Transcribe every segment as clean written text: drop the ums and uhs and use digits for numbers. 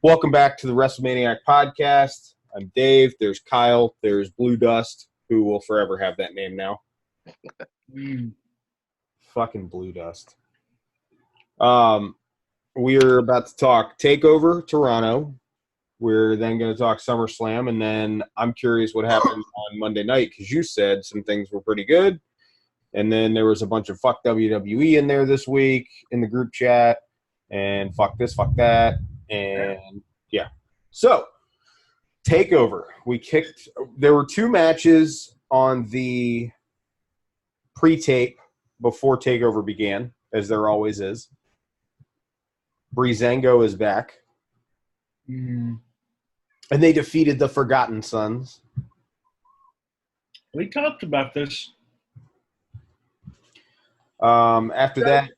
Welcome back to the Wrestlemaniac podcast. I'm Dave. There's Kyle. There's Blue Dust, who will forever have that name now. Fucking Blue Dust. We're about to talk Takeover Toronto. We're then going to talk SummerSlam, and then I'm curious what happened on Monday night because you said some things were pretty good, and then there was a bunch of fuck WWE in there this week in the group chat, and fuck this, fuck that. And yeah. So, Takeover. There were two matches on the pre-tape before Takeover began, as there always is. Breezango is back. And they defeated the Forgotten Sons. We talked about this. After that,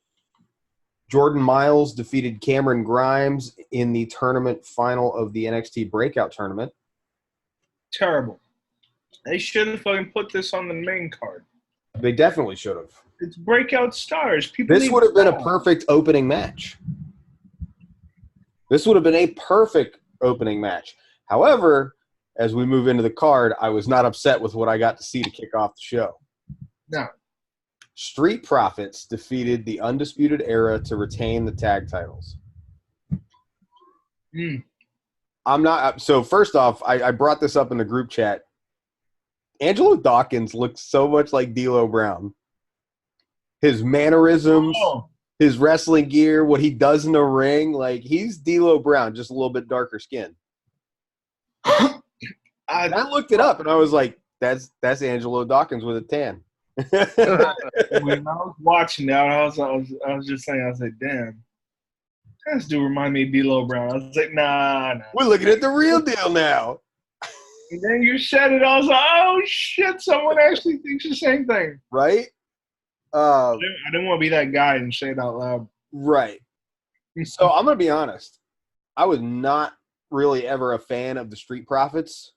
Jordan Miles defeated Cameron Grimes in the tournament final of the NXT Breakout Tournament. Terrible. They should have fucking put this on the main card. They definitely should have. It's Breakout Stars. This would have been a perfect opening match. This would have been a perfect opening match. However, as we move into the card, I was not upset with what I got to see to kick off the show. No. Street Profits defeated the Undisputed Era to retain the tag titles. So first off, I brought this up in the group chat. Angelo Dawkins looks so much like D'Lo Brown. His mannerisms, his wrestling gear, what he does in the ring, like he's D'Lo Brown, just a little bit darker skin. I looked it up and I was like, that's Angelo Dawkins with a tan. When I was watching that, I was just saying, I was like, damn, this dude remind me of D'Lo Brown. I was like, nah. We're looking at the real deal now. And then you said it, I was like, oh shit, someone actually thinks the same thing. Right? I didn't want to be that guy and say it out loud. Right. So I'm going to be honest. I was not really ever a fan of the Street Profits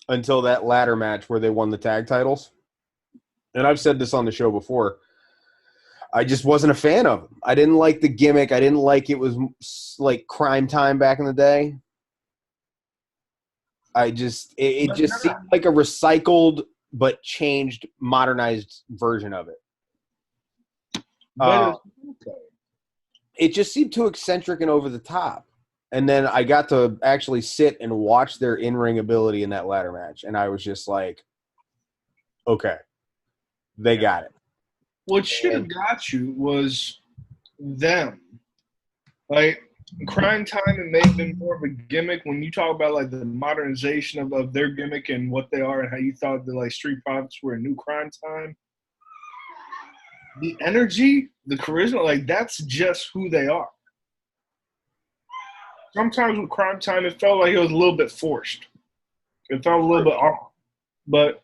until that ladder match where they won the tag titles. And I've said this on the show before. I just wasn't a fan of them. I didn't like the gimmick. I didn't like it was like Crime Time back in the day. It just seemed like a recycled but changed, modernized version of it. It just seemed too eccentric and over the top. And then I got to actually sit and watch their in-ring ability in that ladder match. And I was just like, okay, they got it. What should have got you was them. Like, Crime Time, it may have been more of a gimmick when you talk about, like, the modernization of their gimmick and what they are and how you thought the, like, Street Profits were a new Crime Time. The energy, the charisma, like, that's just who they are. Sometimes with Crime Time, it felt like it was a little bit forced. It felt a little bit off. But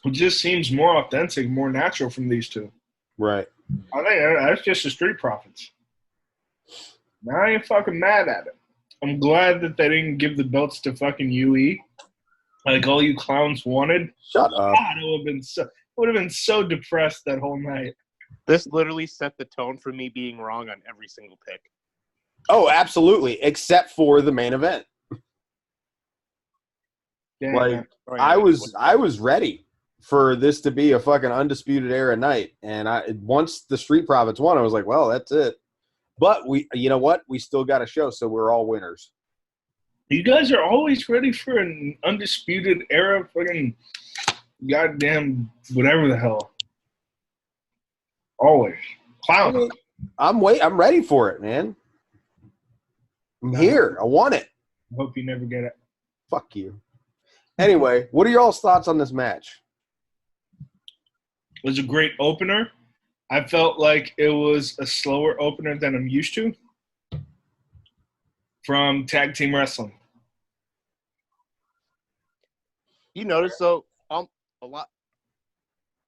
it just seems more authentic, more natural from these two. Right. I think that's just the Street Profits. Now I ain't fucking mad at it. I'm glad that they didn't give the belts to fucking UE. Like all you clowns wanted. Shut up. God, it would have been so depressed that whole night. This literally set the tone for me being wrong on every single pick. Oh, absolutely, except for the main event. Yeah, like I was ready for this to be a fucking Undisputed Era night, and once the Street Profits won, I was like, well, that's it. But you know what? We still got a show, so we're all winners. You guys are always ready for an Undisputed Era fucking goddamn whatever the hell. Always. Clown. I'm ready for it, man. I'm here. I want it. I hope you never get it. Fuck you. Anyway, what are y'all's thoughts on this match? It was a great opener. I felt like it was a slower opener than I'm used to from tag team wrestling. You notice, though, a lot,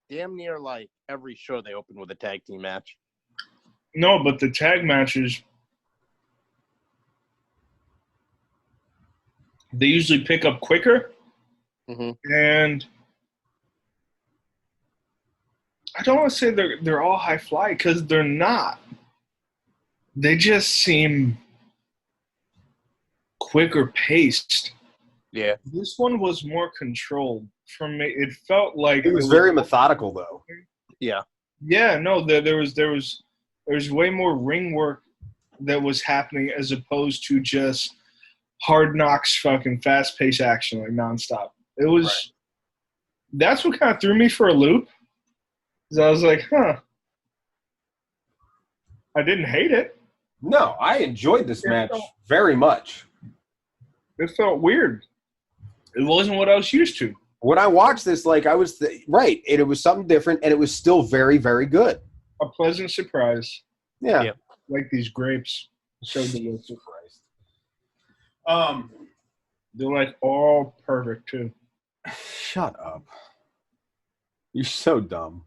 damn near like every show they open with a tag team match. No, but the tag matches, they usually pick up quicker. And I don't want to say they're all high fly because they're not. They just seem quicker paced. Yeah. This one was more controlled. For me, it felt like It was very methodical, though. Yeah. Yeah, no, there was way more ring work that was happening as opposed to just hard knocks, fucking fast paced action like nonstop. It was That's what kind of threw me for a loop. Because I was like, huh. I didn't hate it. No, I enjoyed this match very much. It felt weird. It wasn't what I was used to. When I watched this, like, I was right. It was something different, and it was still very, very good. A pleasant surprise. Yeah. Yep. Like these grapes. So delicious. They're like all perfect too. Shut up. You're so dumb.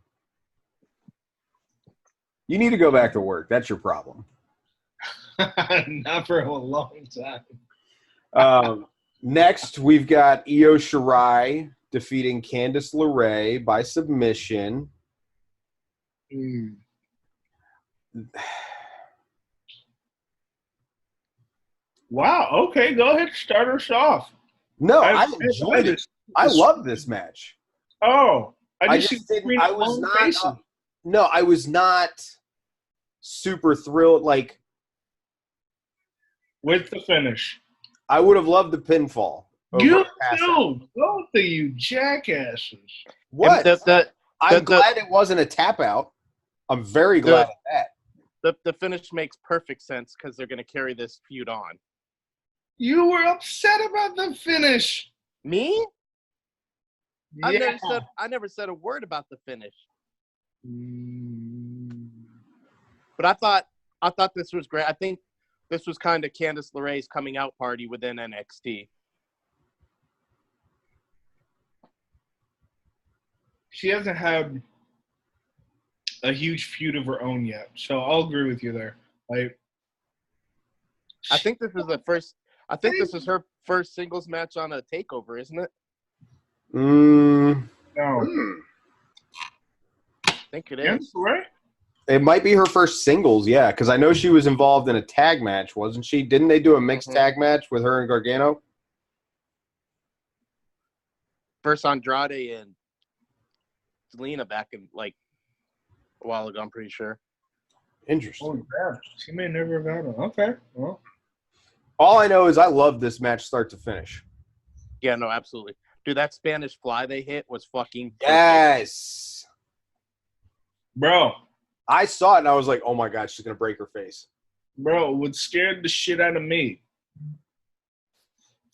You need to go back to work. That's your problem. Not for a long time. Next, we've got Io Shirai defeating Candice LeRae by submission. Wow. Okay, go ahead. Start us off. No, I enjoyed it. I love this match. Oh, I just didn't. I was not. No, I was not super thrilled. Like with the finish, I would have loved the pinfall. You too, both of you jackasses. What? I'm glad it wasn't a tap out. I'm very glad of that. The finish makes perfect sense because they're going to carry this feud on. You were upset about the finish. Me? Yeah. I never said a word about the finish. But I thought this was great. I think this was kind of Candice LeRae's coming out party within NXT. She hasn't had a huge feud of her own yet, so I'll agree with you there. I think this is the first. I think this is her first singles match on a Takeover, isn't it? No. I think it is. Right? It might be her first singles, yeah, because I know she was involved in a tag match, wasn't she? Didn't they do a mixed tag match with her and Gargano? First Andrade and Zelina back in a while ago, I'm pretty sure. Interesting. Oh, yeah. She may never have had one. Okay. Well. All I know is I love this match start to finish. Yeah, no, absolutely. Dude, that Spanish fly they hit was fucking perfect. Yes. Bro. I saw it and I was like, oh my God, she's going to break her face. Bro, what scared the shit out of me?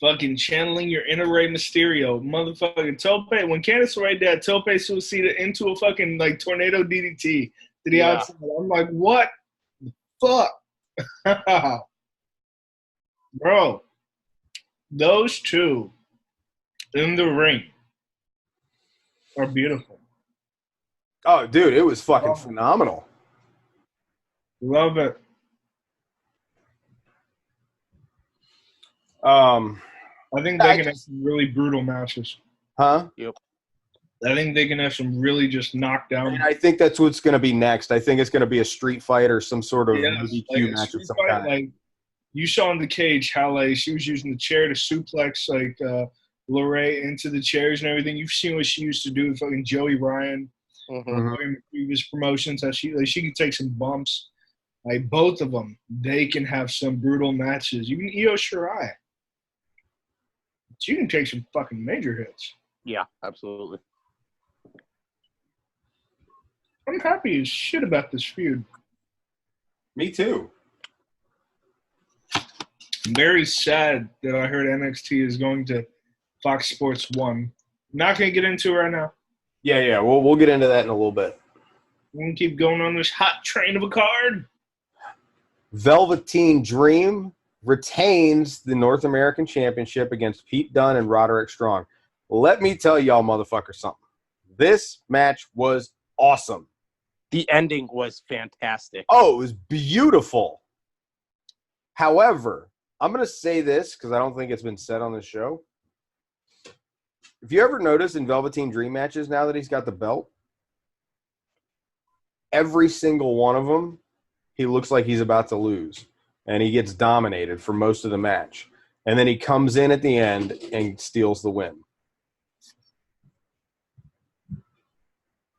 Fucking channeling your inner Rey Mysterio. Motherfucking Tope. When Candice LeRae did Tope suicida into a fucking tornado DDT to the outside, I'm like, what the fuck? Bro, those two in the ring are beautiful. Oh, dude, it was fucking phenomenal. Love it. I think they can have some really brutal matches. Huh? Yep. I think they can have some really just knockdown. I think that's what's going to be next. I think it's going to be a street fight or some sort of BBQ match of some kind. You saw in the cage how she was using the chair to suplex LeRae into the chairs and everything. You've seen what she used to do with fucking Joey Ryan in the previous promotions. How she can take some bumps. Both of them, they can have some brutal matches. Even Io Shirai, she can take some fucking major hits. Yeah, absolutely. I'm happy as shit about this feud. Me too. I'm very sad that I heard NXT is going to Fox Sports 1. Not going to get into it right now. Yeah. We'll get into that in a little bit. We're going to keep going on this hot train of a card. Velveteen Dream retains the North American Championship against Pete Dunne and Roderick Strong. Let me tell y'all motherfuckers something. This match was awesome. The ending was fantastic. Oh, it was beautiful. However, I'm going to say this because I don't think it's been said on the show. If you ever notice in Velveteen Dream matches now that he's got the belt, every single one of them, he looks like he's about to lose. And he gets dominated for most of the match. And then he comes in at the end and steals the win.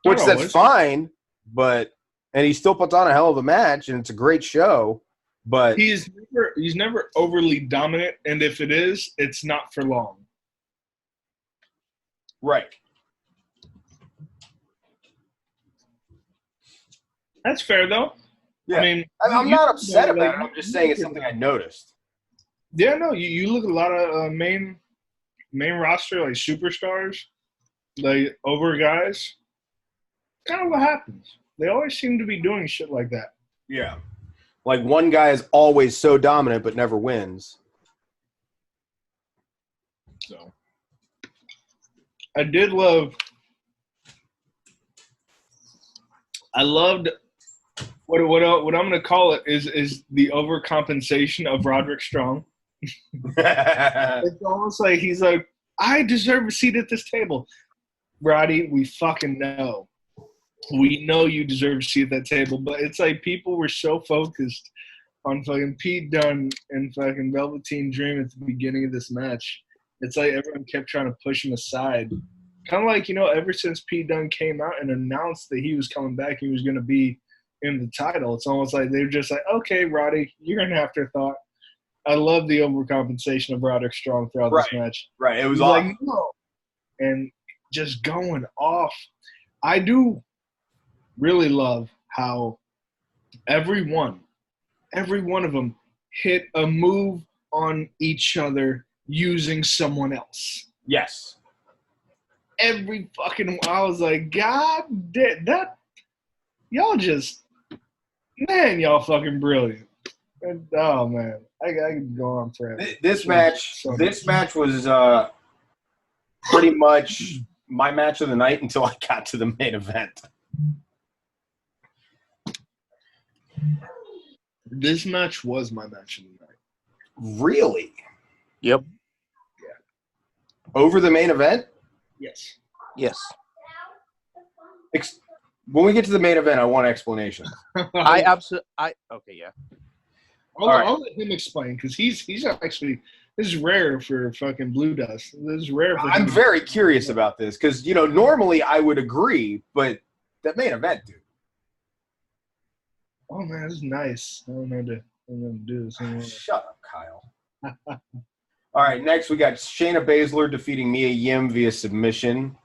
Which that's fine, and he still puts on a hell of a match, and it's a great show. But he's never overly dominant, and if it is, it's not for long. Right. That's fair, though. Yeah. I mean, I'm not upset about it. I'm just saying it's something I noticed. Yeah, no, you look at a lot of main roster, like superstars, like over guys. Kind of what happens. They always seem to be doing shit like that. Yeah. Like one guy is always so dominant but never wins. So I loved what I'm going to call it is the overcompensation of Roderick Strong. It's almost like he's like, I deserve a seat at this table. Roddy, we fucking know. We know you deserve a seat at that table, but it's like people were so focused on fucking Pete Dunne and fucking Velveteen Dream at the beginning of this match. It's like everyone kept trying to push him aside. Kind of like, ever since Pete Dunne came out and announced that he was coming back, he was going to be in the title. It's almost like they were just like, okay, Roddy, you're an afterthought. I love the overcompensation of Roderick Strong throughout this match. Right. It was awesome. Like, no. And just going off. I do really love how every one of them hit a move on each other using someone else. Yes. Every fucking – I was like, God damn, that – y'all just – man, y'all fucking brilliant. And, oh, man. I could go on forever. This match was pretty much my match of the night until I got to the main event. This match was my match of the night. Really? Yep. Yeah. Over the main event? Yes. Yes. When we get to the main event, I want explanations. Okay, yeah. I'll let him explain because he's actually this is rare for fucking Blue Dust. This is rare. I'm very curious about this because normally I would agree, but that main event, dude. Oh man, this is nice. I don't know to do this anymore. Shut up, Kyle. All right, next we got Shayna Baszler defeating Mia Yim via submission.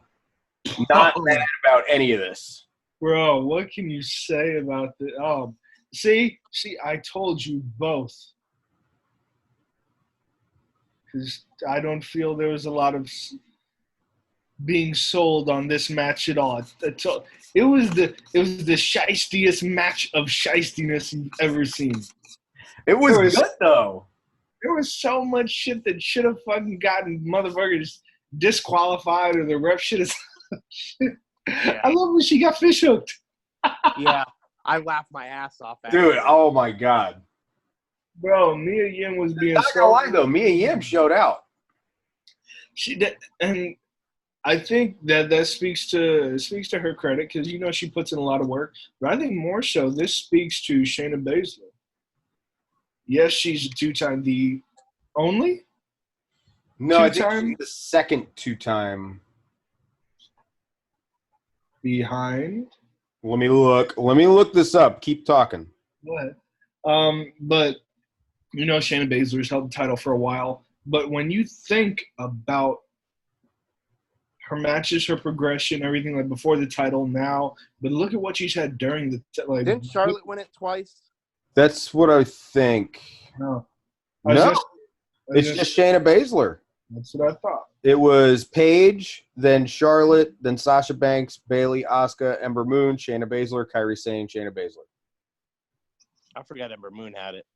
Not mad about any of this. Bro, what can you say about the see, I told you both. Because I don't feel there was a lot of being sold on this match at all. It was the shiestiest match of shiestiness you've ever seen. It was good though. There was so much shit that should have fucking gotten motherfuckers disqualified or the ref should have. Yeah. I love when she got fish hooked. Yeah, I laughed my ass off. Dude, oh my god. Bro, Mia Yim was being not gonna lie though, Mia Yim showed out. She did, and I think that speaks to her credit because she puts in a lot of work. But I think more so, this speaks to Shayna Baszler. Yes, she's a two-time the only. No, I think she's the second two-time. Behind. Let me look this up. Keep talking. Go ahead. But Shayna Baszler's held the title for a while. But when you think about her matches, her progression, everything like before the title, now, but look at what she's had during the Didn't Charlotte win it twice? That's what I think. No. It's just Shayna Baszler. That's what I thought. It was Paige, then Charlotte, then Sasha Banks, Bayley, Asuka, Ember Moon, Shayna Baszler, Kairi Sane, Shayna Baszler. I forgot Ember Moon had it.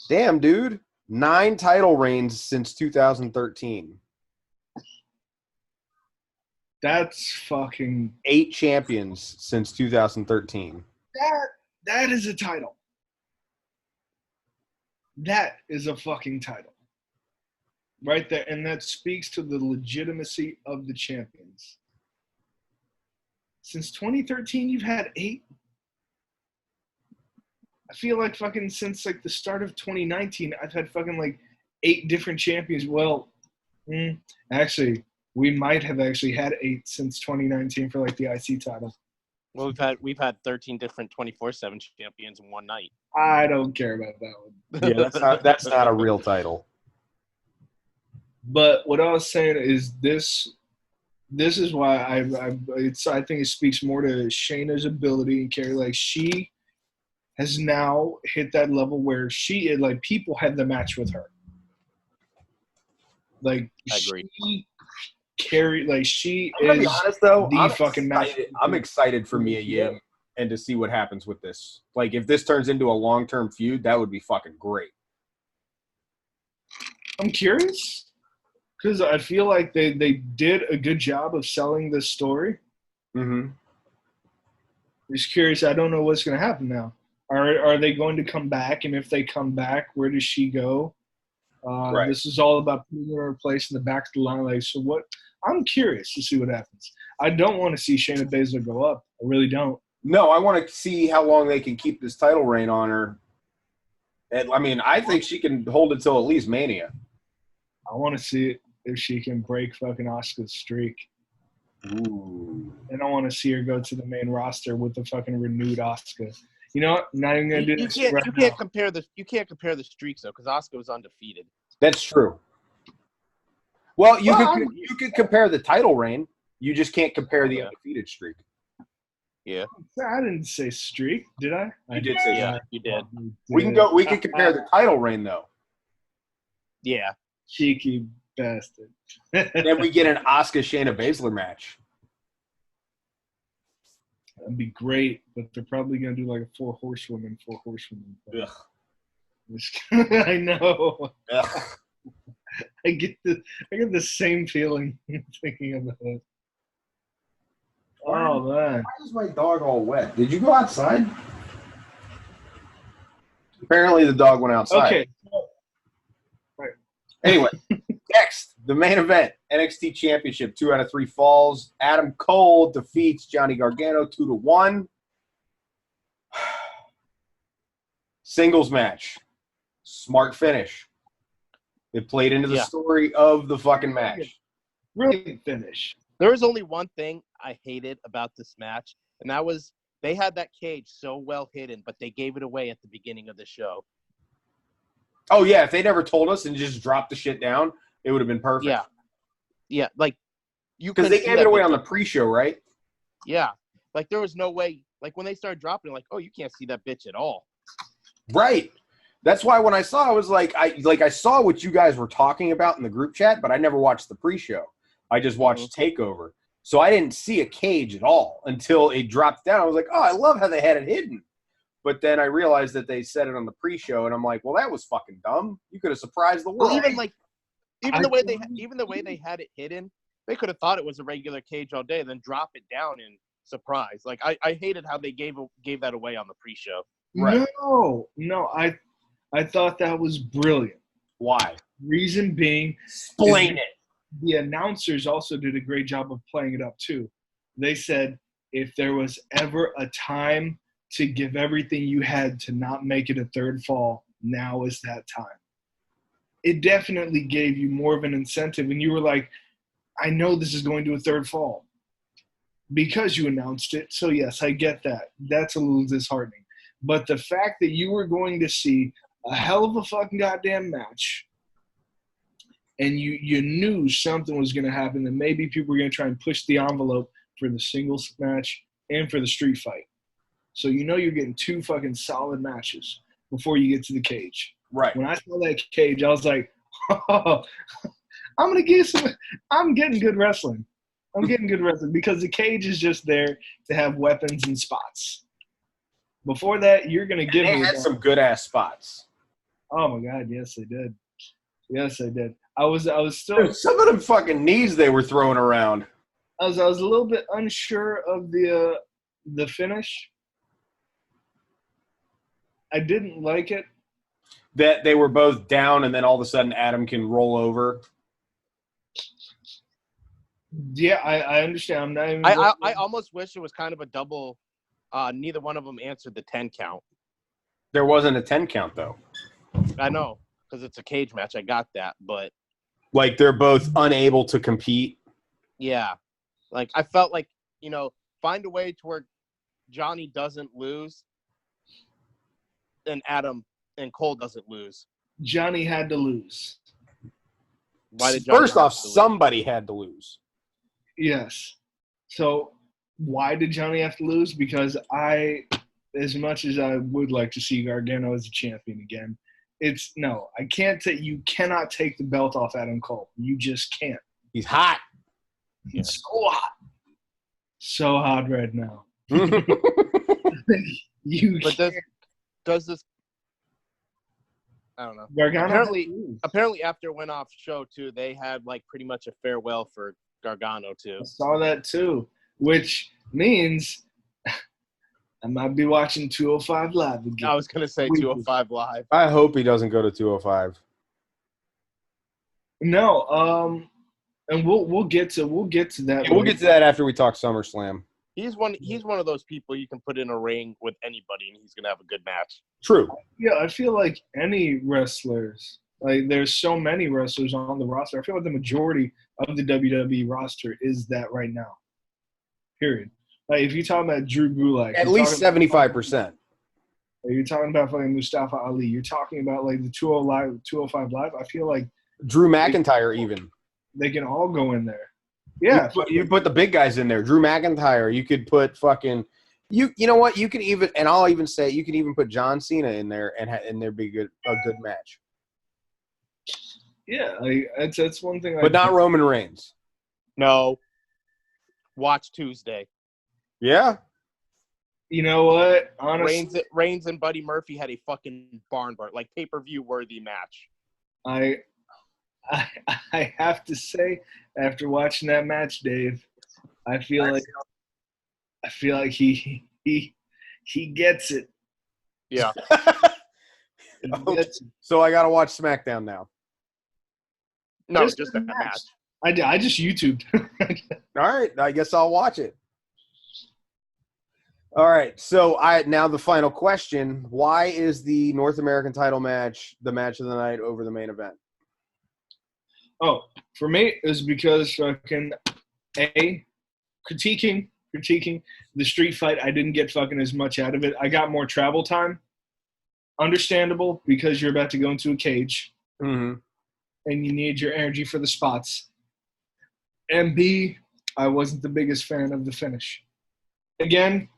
Damn, dude. 9 title reigns since 2013. That's fucking 8 champions since 2013. That is a title. That is a fucking title. Right there. And that speaks to the legitimacy of the champions. Since 2013, you've had 8. I feel like fucking since like the start of 2019, I've had fucking like 8 different champions. Well, actually, we might have actually had 8 since 2019 for like the IC title. Well, we've had 13 different 24/7 champions in one night. I don't care about that one. Yeah, that's not a real title. But what I was saying is this is why I think it speaks more to Shayna's ability and carry. Like, she has now hit that level where she like people have the match with her. Like, I agree. She carry, like, she I'm gonna be honest though, I'm excited for Mia Yim and to see what happens with this. Like, if this turns into a long-term feud, that would be fucking great. I'm curious because I feel like they did a good job of selling this story. Mm-hmm. Just curious. I don't know what's going to happen now. Are they going to come back? And if they come back, where does she go? Right. This is all about putting her in place in the back of the line. Like, so what? I'm curious to see what happens. I don't want to see Shayna Baszler go up. I really don't. No, I want to see how long they can keep this title reign on her. And I mean, I think she can hold it till at least Mania. I want to see if she can break fucking Asuka's streak. Ooh. And I want to see her go to the main roster with the fucking renewed Asuka. You know what? I'm not even gonna do this. You can't compare the streaks though, because Asuka was undefeated. That's true. Well, you could compare the title reign. You just can't compare the undefeated streak. Yeah. I didn't say streak, did I? You did say yeah, that. you did. We can compare the title reign though. Yeah. Cheeky bastard. Then we get an Asuka Shayna Baszler match. That'd be great, but they're probably gonna do like a 4 horsewomen. Ugh. I know. Ugh. I get the same feeling thinking about it. Oh man. Why is my dog all wet? Did you go outside? Apparently the dog went outside. Okay. Right. Anyway, next, the main event, NXT Championship, 2 out of 3 falls. Adam Cole defeats Johnny Gargano 2-1. Singles match. Smart finish. It played into the story of the fucking match. Brilliant finish. There was only one thing I hated about this match, and that was they had that cage so well hidden, but they gave it away at the beginning of the show. Oh, yeah. If they never told us and just dropped the shit down, it would have been perfect. Yeah. Yeah. Like, you because they gave it away on the pre-show, right? Yeah. Like, there was no way. Like, when they started dropping, like, oh, you can't see that bitch at all. Right. That's why when I saw, I was like, I saw what you guys were talking about in the group chat, but I never watched the pre-show. I just watched Takeover. So I didn't see a cage at all until it dropped down. I was like, oh, I love how they had it hidden. But then I realized that they said it on the pre-show, and I'm like, well, that was fucking dumb. You could have surprised the world. Well, even the way they had it hidden, they could have thought it was a regular cage all day, then drop it down and surprise. Like, I hated how they gave that away on the pre-show. Right. No, I thought that was brilliant. Why? Reason being, explain it. The announcers also did a great job of playing it up too. They said if there was ever a time to give everything you had to not make it a third fall, now is that time. It definitely gave you more of an incentive, and you were like, I know this is going to a third fall because you announced it. So yes, I get that. That's a little disheartening. But the fact that you were going to see a hell of a fucking goddamn match, and you knew something was going to happen, that maybe people were going to try and push the envelope for the singles match and for the street fight. So you know you're getting 2 fucking solid matches before you get to the cage. Right. When I saw that cage, I was like, oh, I'm getting good wrestling. I'm getting good wrestling because the cage is just there to have weapons and spots. Before that, you're going to give me. They had some good-ass spots. Oh, my God. Yes, they did. Yes, they did. I was still. Dude, some of them fucking knees they were throwing around. I was a little bit unsure of the finish. I didn't like it. That they were both down, and then all of a sudden Adam can roll over. Yeah, I understand. I'm not even. I almost wish it was kind of a double. Neither one of them answered the 10 count. There wasn't a 10 count though. I know. because it's a cage match. I got that, but Like they're both unable to compete. yeah, like I felt like, find a way to where Johnny doesn't lose and Adam and Cole doesn't lose. Johnny had to lose. Why did Johnny First have off, to lose? somebody had to lose. Yes. So why did Johnny have to lose? Because as much as I would like to see Gargano as a champion again, I can't take. You cannot take the belt off Adam Cole. You just can't. He's hot. He's so hot right now. Does this? I don't know. Gargano Apparently, after it went off show too, they had like pretty much a farewell for Gargano too. I saw that too, which means I might be watching 205 Live again. I was gonna say 205 Live. I hope he doesn't go to 205. No, and we'll get to that. Yeah, we'll get to that after we talk SummerSlam. He's one of those people you can put in a ring with anybody and he's gonna have a good match. True. Yeah, I feel like any wrestlers, like there's so many wrestlers on the roster. I feel like the majority of the WWE roster is that right now. Period. Like if you're talking about Drew Gulak, At least 75%. You're talking about fucking Mustafa Ali. You're talking about like the 205 Live. I feel like Drew McIntyre even. they can all go in there. Yeah, you put the big guys in there. Drew McIntyre. You could put fucking you know what? You could even, and I'll even say you could even put John Cena in there and there'd be a good match. Yeah, that's one thing. But not Roman Reigns. No. Watch Tuesday. Yeah. You know what? Honestly, Reigns and Buddy Murphy had a fucking barn burn, like pay-per-view worthy match. I have to say, after watching that match, Dave, I feel like he gets it. Yeah. So I got to watch SmackDown now. No, just that match. I just YouTubed. All right, I guess I'll watch it. All right, so now the final question: why is the North American title match the match of the night over the main event? Oh, for me, it's because fucking critiquing the street fight. I didn't get fucking as much out of it. I got more travel time. Understandable, because you're about to go into a cage, and you need your energy for the spots. And B, I wasn't the biggest fan of the finish. Again,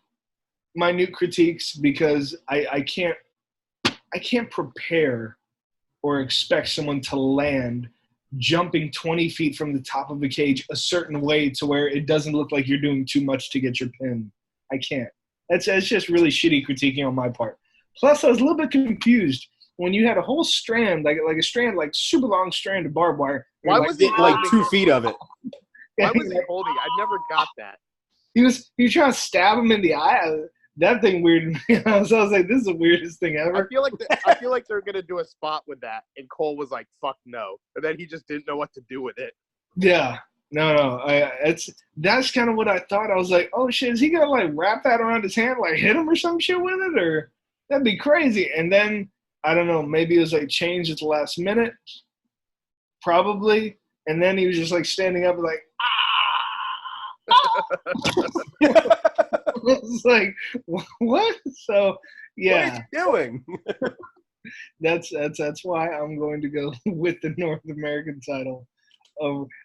minute critiques, because I can't prepare or expect someone to land jumping 20 feet from the top of the cage a certain way to where it doesn't look like you're doing too much to get your pin. I can't. That's just really shitty critiquing on my part. Plus, I was a little bit confused when you had a whole strand, like super long strand of barbed wire. Why was he like 2 feet of it? Why was he holding? I never got that. He was trying to stab him in the eye. That thing weirded me out. So I was like, this is the weirdest thing ever. I feel like they're gonna do a spot with that, and Cole was like, "Fuck no," and then he just didn't know what to do with it. Yeah, no. That's kind of what I thought. I was like, oh shit, is he gonna like wrap that around his hand, like hit him or some shit with it, or that'd be crazy. And then I don't know, maybe it was like changed at the last minute, probably. And then he was just like standing up, like It's like, what? So yeah, what are you doing? that's why I'm going to go with the North American title.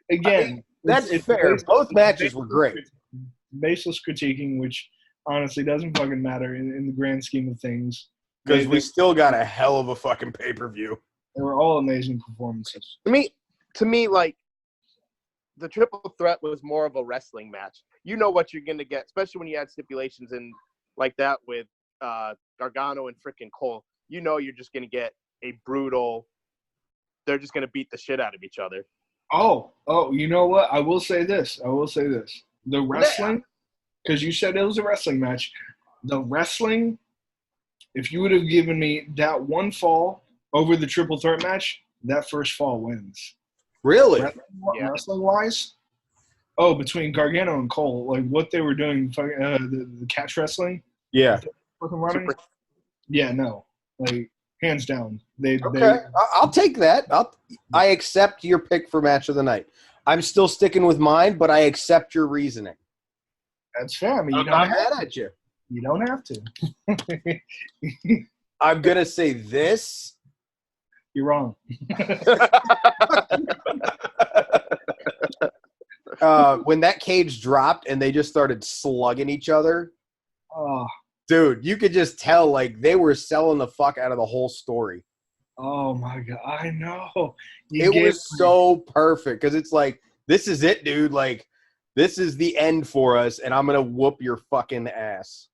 Again, that's fair. Both matches were great. Baseless critiquing, which honestly doesn't fucking matter in the grand scheme of things. Because we still got a hell of a fucking pay-per-view. They were all amazing performances. To me, like, the triple threat was more of a wrestling match. You know what you're going to get, especially when you add stipulations in like that with Gargano and frickin' Cole. You know you're just going to get a brutal – they're just going to beat the shit out of each other. Oh, you know what? I will say this. The wrestling, because you said it was a wrestling match, the wrestling, if you would have given me that one fall over the triple threat match, that first fall wins. Really? Wrestling-wise? Oh, between Gargano and Cole, like what they were doing, the catch wrestling? Yeah. Yeah, no. Like, hands down. Okay, I'll take that. I accept your pick for match of the night. I'm still sticking with mine, but I accept your reasoning. That's fair. I mean, I'm not mad at you. You don't have to. I'm gonna say this. You're wrong. When that cage dropped and they just started slugging each other, Oh, dude, you could just tell like they were selling the fuck out of the whole story. oh my God, I know. It was so perfect because it's like, this is it, dude. Like, this is the end for us, and I'm gonna whoop your fucking ass.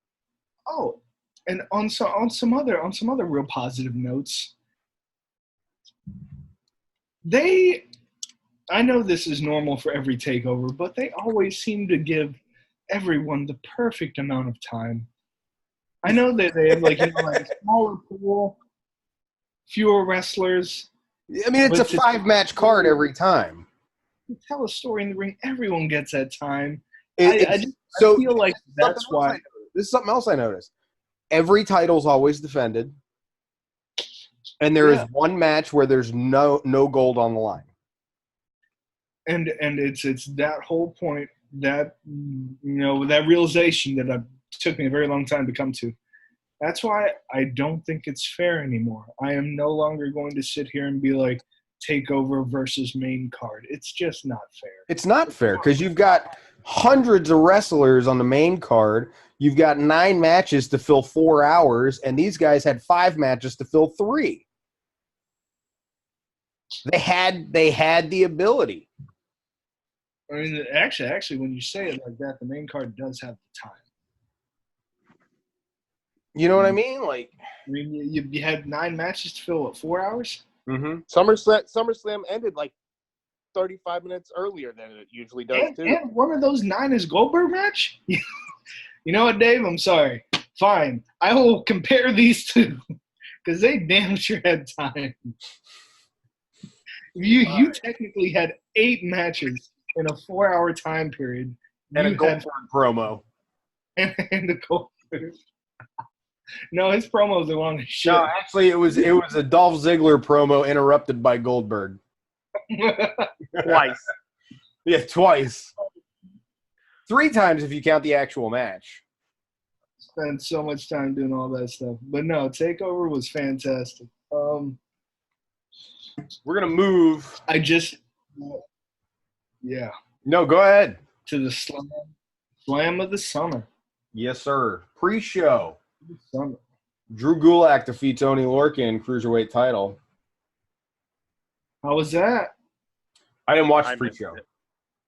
Oh, and on some other real positive notes, I know this is normal for every takeover, but they always seem to give everyone the perfect amount of time. I know that they have like a smaller pool, fewer wrestlers. I mean, it's a 5-match card every time. You tell a story in the ring, everyone gets that time. I feel like that's why. This is something else I noticed. Every title's always defended, and there is one match where there's no gold on the line. And it's that whole point, that that realization that took me a very long time to come to. That's why I don't think it's fair anymore. I am no longer going to sit here and be like, Takeover versus main card. It's just not fair. It's not fair because you've got hundreds of wrestlers on the main card. You've got 9 matches to fill 4 hours, and these guys had 5 matches to fill 3. They had the ability. I mean, actually, when you say it like that, the main card does have the time. You know what I mean? Like, I mean, you had 9 matches to fill, what, 4 hours? Mm-hmm. SummerSlam ended like 35 minutes earlier than it usually does, too. And one of those 9 is Goldberg match? You know what, Dave? I'm sorry. Fine. I will compare these two because they damn sure had time. You technically had 8 matches in a 4-hour time period. And a Goldberg promo. And a Goldberg. No, his promos are long as shit. No, actually, it was a Dolph Ziggler promo interrupted by Goldberg. Twice. Yeah, twice. 3 times if you count the actual match. Spent so much time doing all that stuff. But no, Takeover was fantastic. We're going to move. Yeah. No, go ahead. To the Slam of the Summer. Yes, sir. Pre-show. Summer. Drew Gulak defeats Oney Lorcan, Cruiserweight title. How was that? I didn't watch the pre-show.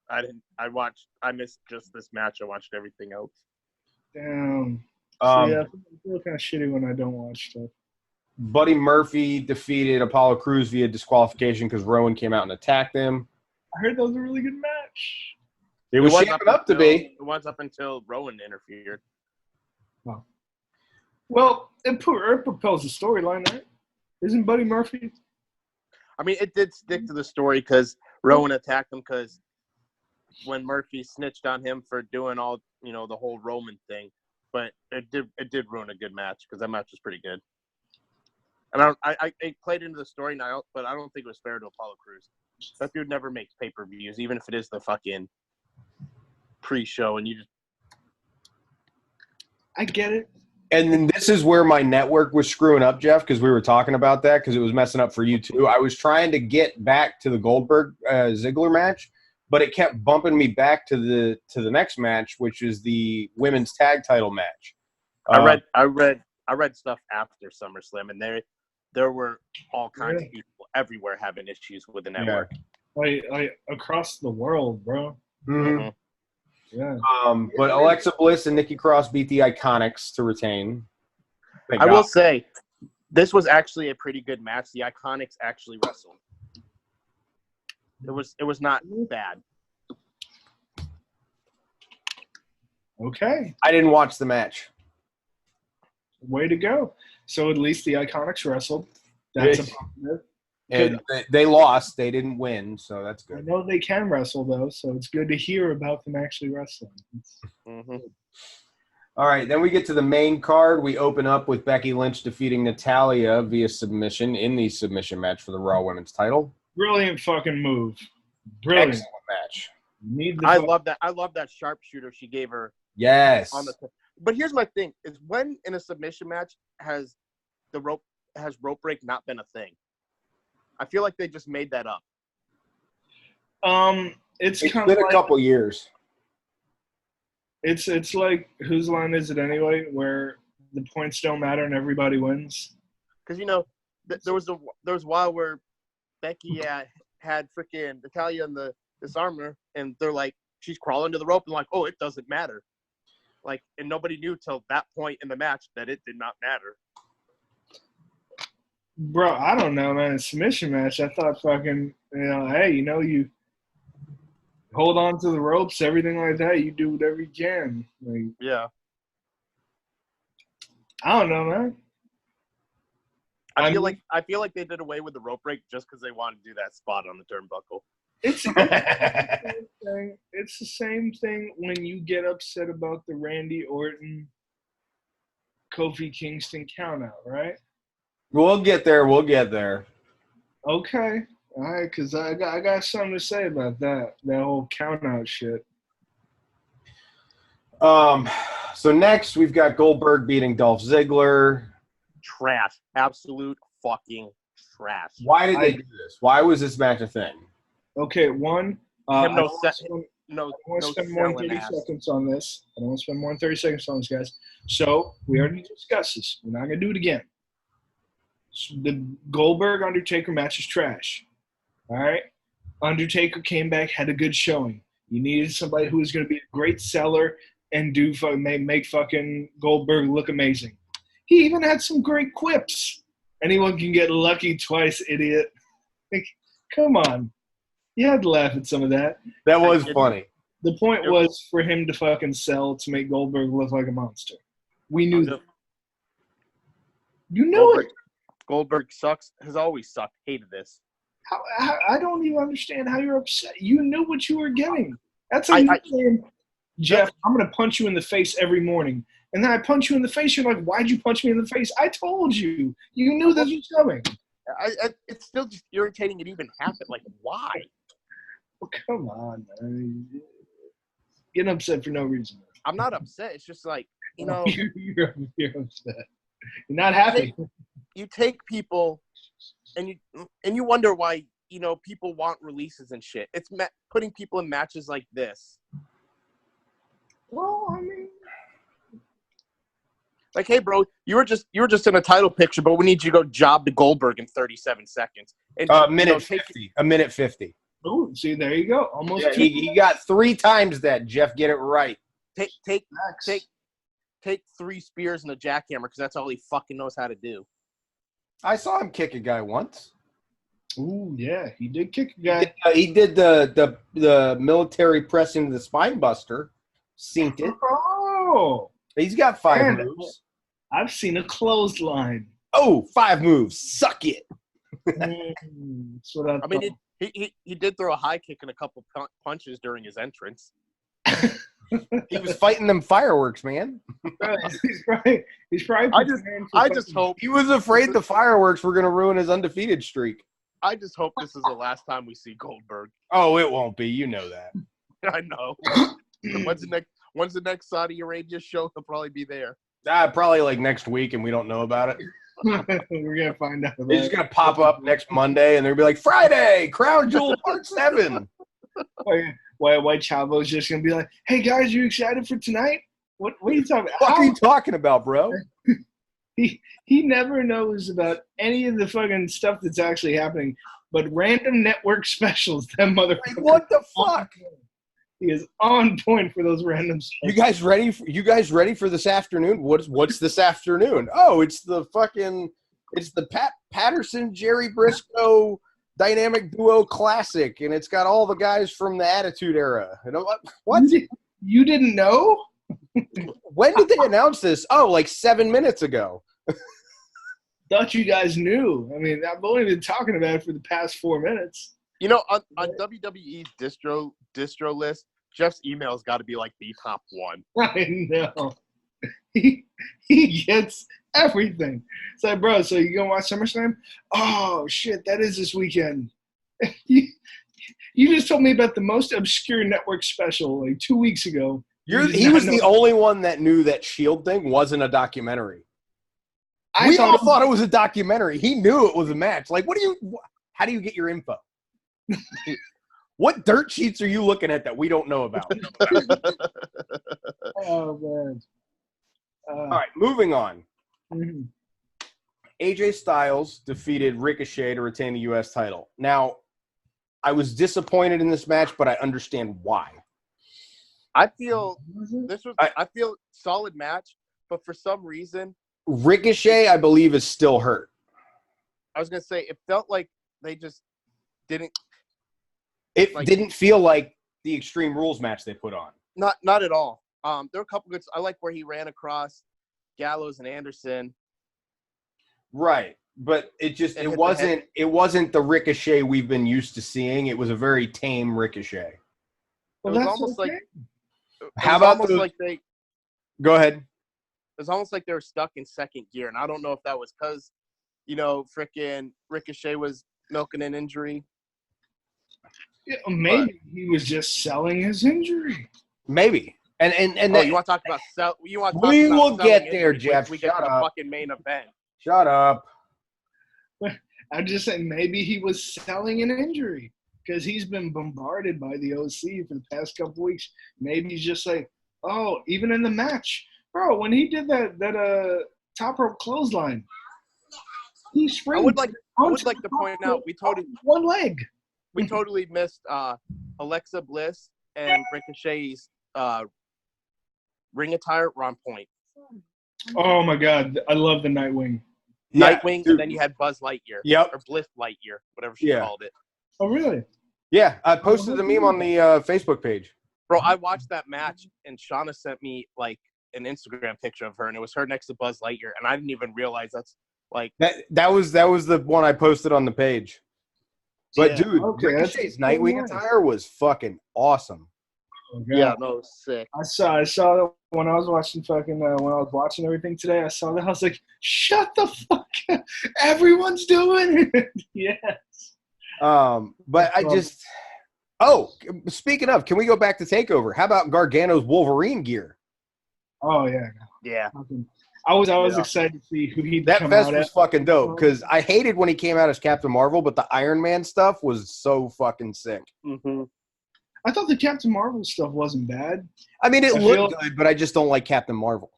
I missed just this match. I watched everything else. Damn. I feel kind of shitty when I don't watch stuff. Buddy Murphy defeated Apollo Crews via disqualification because Rowan came out and attacked him. I heard that was a really good match. It was shaping up to be. It was up until Rowan interfered. Wow. Well, it propels the storyline, right? Isn't Buddy Murphy? I mean, it did stick to the story because Rowan attacked him because when Murphy snitched on him for doing all, the whole Roman thing. But it did ruin a good match because that match was pretty good. And I played into the story now, but I don't think it was fair to Apollo Crews. That dude never makes pay-per-views, even if it is the fucking pre-show, and you just... I get it. And then this is where my network was screwing up, Jeff, because we were talking about that because it was messing up for you too. I was trying to get back to the Goldberg Ziggler match, but it kept bumping me back to the next match, which is the women's tag title match. I read stuff after SummerSlam, and there were all kinds of people everywhere having issues with the network. Like across the world, bro. Mm-hmm. Yeah. But Alexa Bliss and Nikki Cross beat the Iconics to retain. I will say, this was actually a pretty good match. The Iconics actually wrestled. It was not bad. Okay. I didn't watch the match. Way to go. So at least the Iconics wrestled. That's a positive. And they lost. They didn't win, so that's good. I know they can wrestle, though, so it's good to hear about them actually wrestling. Mm-hmm. All right, then we get to the main card. We open up with Becky Lynch defeating Natalya via submission in the submission match for the Raw Women's title. Brilliant fucking move. Brilliant. Excellent match. I love that. I love that sharpshooter she gave her. Yes. But here's my thing: is when in a submission match has rope break not been a thing? I feel like they just made that up. It's been kind of a couple years. It's like, whose line is it anyway? Where the points don't matter and everybody wins. Because there was a while where Becky had freaking Natalya in the disarmer, and they're like, she's crawling to the rope, and like, oh, it doesn't matter. Like, and nobody knew till that point in the match that it did not matter. Bro, I don't know, man. A submission match, I thought fucking, hey, you hold on to the ropes, everything like that. You do whatever you can. Like, yeah. I don't know, man. I feel like they did away with the rope break just because they wanted to do that spot on the turnbuckle. It's the same thing when you get upset about the Randy Orton, Kofi Kingston countout, right? We'll get there. Okay. All right, because I got something to say about that whole countout shit. So next we've got Goldberg beating Dolph Ziggler. Trash. Absolute fucking trash. Why did they do this? Why was this match a thing? Okay, one. I don't want to spend more than 30 seconds on this. I don't want to spend more than 30 seconds on this, guys. So we already discussed this. We're not going to do it again. So the Goldberg-Undertaker match is trash. All right? Undertaker came back, had a good showing. You needed somebody who was going to be a great seller and make fucking Goldberg look amazing. He even had some great quips. Anyone can get lucky twice, idiot. Like, come on. You had to laugh at some of that. That was funny. The point was for him to fucking sell to make Goldberg look like a monster. We knew that. You knew it. Goldberg sucks. Has always sucked. Hated this. I don't even understand how you're upset. You knew what you were getting. That's like you saying, Jeff, I'm going to punch you in the face every morning. And then I punch you in the face. You're like, why'd you punch me in the face? I told you. You knew this was coming. It's still just irritating it even happened. Like, why? Well, come on, man. Getting upset for no reason. I'm not upset. It's just like, you're upset. You're not happy. You take people, and you wonder why people want releases and shit. It's putting people in matches like this. Well, I mean, like, hey, bro, you were just in a title picture, but we need you to go job to Goldberg in 37 seconds. And, minute 50. A minute 50. Oh, see, there you go. Almost. Yeah, he got 3 times that. Jeff, get it right. Take 3 spears and a jackhammer because that's all he fucking knows how to do. I saw him kick a guy once. Ooh, yeah, he did kick a guy. He did the military press into the spine buster. Synced it. Oh, he's got 5 moves. I've seen a clothesline. Oh, 5 moves. Suck it. That's what I mean, he did throw a high kick and a couple punches during his entrance. He was fighting them fireworks, man. He's probably. I just hope he was afraid the fireworks were going to ruin his undefeated streak. I just hope this is the last time we see Goldberg. Oh, it won't be. You know that. I know. When's the next Saudi Arabia show? He'll probably be there. Probably like next week, and we don't know about it. We're gonna find out. He's just gonna pop up next Monday, and they'll be like, Friday, Crown Jewel Part 7. White Chavo's just gonna be like, "Hey guys, you excited for tonight? What are you talking about? What are you talking about, bro?" He never knows about any of the fucking stuff that's actually happening, but random network specials. That motherfucker. Like, what the fuck? He is on point for those random specials. You guys ready for this afternoon? What's this afternoon? Oh, it's the Pat Patterson Jerry Briscoe Dynamic Duo Classic, and it's got all the guys from the Attitude Era. You know what? You didn't know? When did they announce this? Oh, like 7 minutes ago. Thought you guys knew. I mean, I've only been talking about it for the past 4 minutes. On WWE's distro list, Jeff's email's got to be like the top one. I know. he gets everything. It's like, bro, so you gonna watch SummerSlam? Oh shit, that is this weekend. You just told me about the most obscure network special like 2 weeks ago. He was the only one that knew that Shield thing wasn't a documentary. I We all thought it was a documentary. He knew it was a match. Like, how do you get your info? What dirt sheets are you looking at that we don't know about? Oh, man. All right, moving on. Mm-hmm. AJ Styles defeated Ricochet to retain the U.S. title. Now, I was disappointed in this match, but I understand why. I feel solid match, but for some reason, Ricochet, I believe, is still hurt. I was gonna say it felt like they just didn't. It didn't feel like the Extreme Rules match they put on. Not at all. There were a couple good. I like where he ran across Gallows and Anderson. Right, but it wasn't the Ricochet we've been used to seeing. It was a very tame Ricochet. Well, it was that's almost okay. like. How about Go ahead. It was almost like they were stuck in second gear, and I don't know if that was because, frickin' Ricochet was milking an injury. Yeah, maybe he was just selling his injury. Maybe. And you want to talk about sell? You want to talk we about will get there, Jeff. We get to the fucking main event. Shut up. I'm just saying maybe he was selling an injury because he's been bombarded by the OC for the past couple weeks. Maybe he's just like, oh, even in the match, bro. When he did that top rope clothesline, he sprang. I would like to point out one leg. We totally missed Alexa Bliss and Ricochet's ring attire were on point. Oh my God, I love the Nightwing. Nightwing, and then you had Buzz Lightyear. Yep. Or Bliss Lightyear, whatever she called it. Oh, really? Yeah, I posted the meme on the Facebook page. Bro, I watched that match, and Shauna sent me, like, an Instagram picture of her, and it was her next to Buzz Lightyear, and I didn't even realize that's, like... That was the one I posted on the page. But, dude, okay, Ricochet's Nightwing attire was fucking awesome. Oh, yeah, no, it was sick. I saw that when I was watching everything today. I saw that. I was like, shut the fuck up. Everyone's doing it. Yes. But I just – oh, speaking of, can we go back to TakeOver? How about Gargano's Wolverine gear? Oh, yeah. Yeah. I was excited to see who he'd That come vest out was fucking dope because I hated when he came out as Captain Marvel, but the Iron Man stuff was so fucking sick. Mm-hmm. I thought the Captain Marvel stuff wasn't bad. I mean, it looked good, but I just don't like Captain Marvel.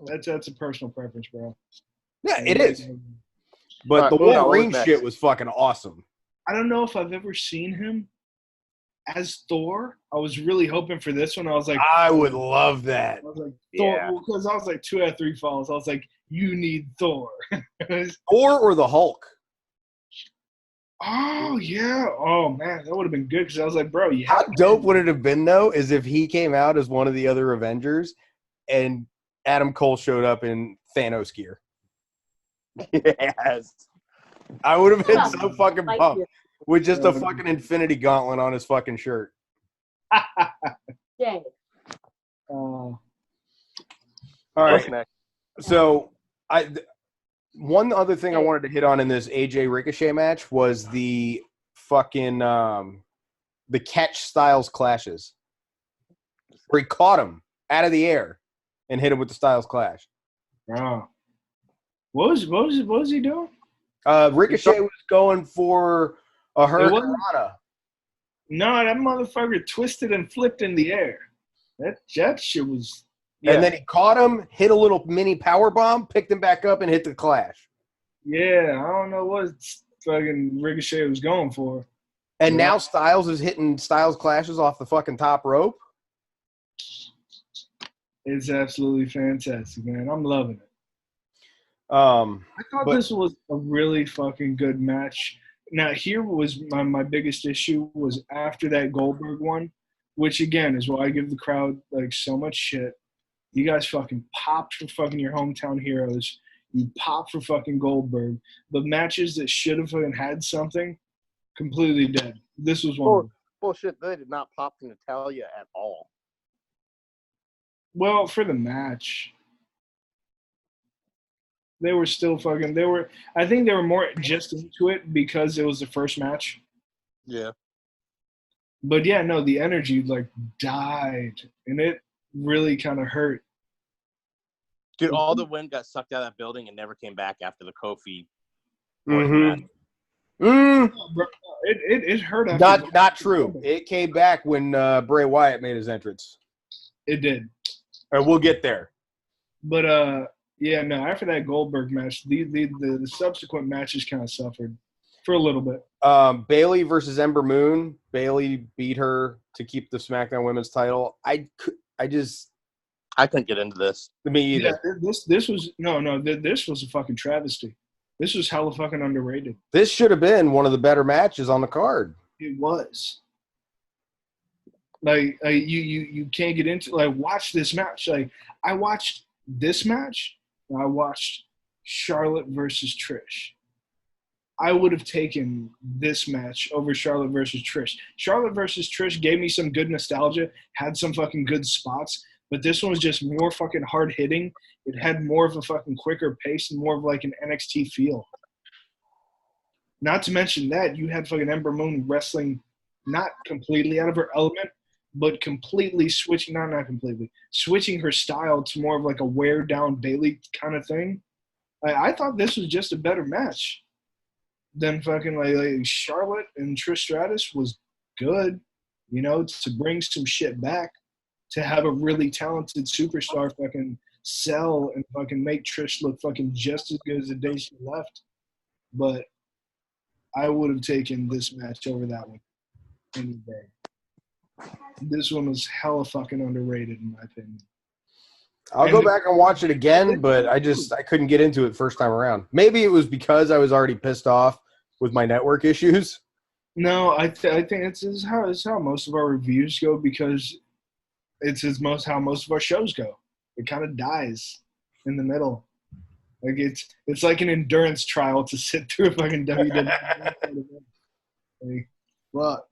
That's a personal preference, bro. Yeah, it is. But the Wolverine shit was fucking awesome. I don't know if I've ever seen him as Thor. I was really hoping for this one. I was like, I would love that. I was like, Thor, because I was like 2 out of 3 falls. I was like, you need Thor. Thor or the Hulk? Oh, yeah. Oh, man, that would have been good because I was like, bro, how dope would it have been, though, is if he came out as one of the other Avengers and Adam Cole showed up in Thanos gear. Yes. I would have been so fucking pumped with just a fucking Infinity Gauntlet on his fucking shirt. Yay. All right. So, one other thing I wanted to hit on in this AJ Ricochet match was the fucking the catch Styles clashes, where he caught him out of the air and hit him with the Styles clash. Wow. What was he doing? Ricochet was going for a Hurricane. No, that motherfucker twisted and flipped in the air. That shit was. Yeah. And then he caught him, hit a little mini power bomb, picked him back up, and hit the clash. Yeah, I don't know what fucking Ricochet was going for. And now Styles is hitting Styles clashes off the fucking top rope. It's absolutely fantastic, man. I'm loving it. I thought this was a really fucking good match. Now, here was my biggest issue was after that Goldberg one, which, again, is why I give the crowd, like, so much shit. You guys fucking popped for fucking your hometown heroes. You popped for fucking Goldberg. The matches that should have had something, completely dead. This was one. Bullshit. They did not pop for Natalya at all. Well, for the match, they were still fucking. I think they were more just into it because it was the first match. Yeah. But yeah, no, the energy like died, and it really kind of hurt. Dude, all the wind got sucked out of that building and never came back after the Kofi Mm-hmm. Bro, it hurt. After Not true. It came back when Bray Wyatt made his entrance. It did. We'll get there. But yeah, no. After that Goldberg match, the subsequent matches kind of suffered for a little bit. Bayley versus Ember Moon. Bayley beat her to keep the SmackDown Women's title. I couldn't get into this. Me either. Yeah, this was this was a fucking travesty. This was hella fucking underrated. This should have been one of the better matches on the card. It was. Like you can't get into watch this match. Like I watched this match. And I watched Charlotte versus Trish. I would have taken this match over Charlotte versus Trish. Charlotte versus Trish gave me some good nostalgia, had some fucking good spots, but this one was just more fucking hard hitting. It had more of a fucking quicker pace and more of like an NXT feel. Not to mention that you had fucking Ember Moon wrestling not completely out of her element, but completely switching, not completely, switching her style to more of like a wear down Bayley kind of thing. I thought this was just a better match than fucking like Charlotte and Trish Stratus was good, you know, to bring some shit back, to have a really talented superstar fucking sell and fucking make Trish look fucking just as good as the day she left. But I would have taken this match over that one any day. This one was hella fucking underrated in my opinion. I'll go back and watch it again, but I couldn't get into it first time around. Maybe it was because I was already pissed off with my network issues. No, I think it's how most of our reviews go, because it's how most of our shows go. It kind of dies in the middle. Like it's like an endurance trial to sit through a fucking WWE. Like, what?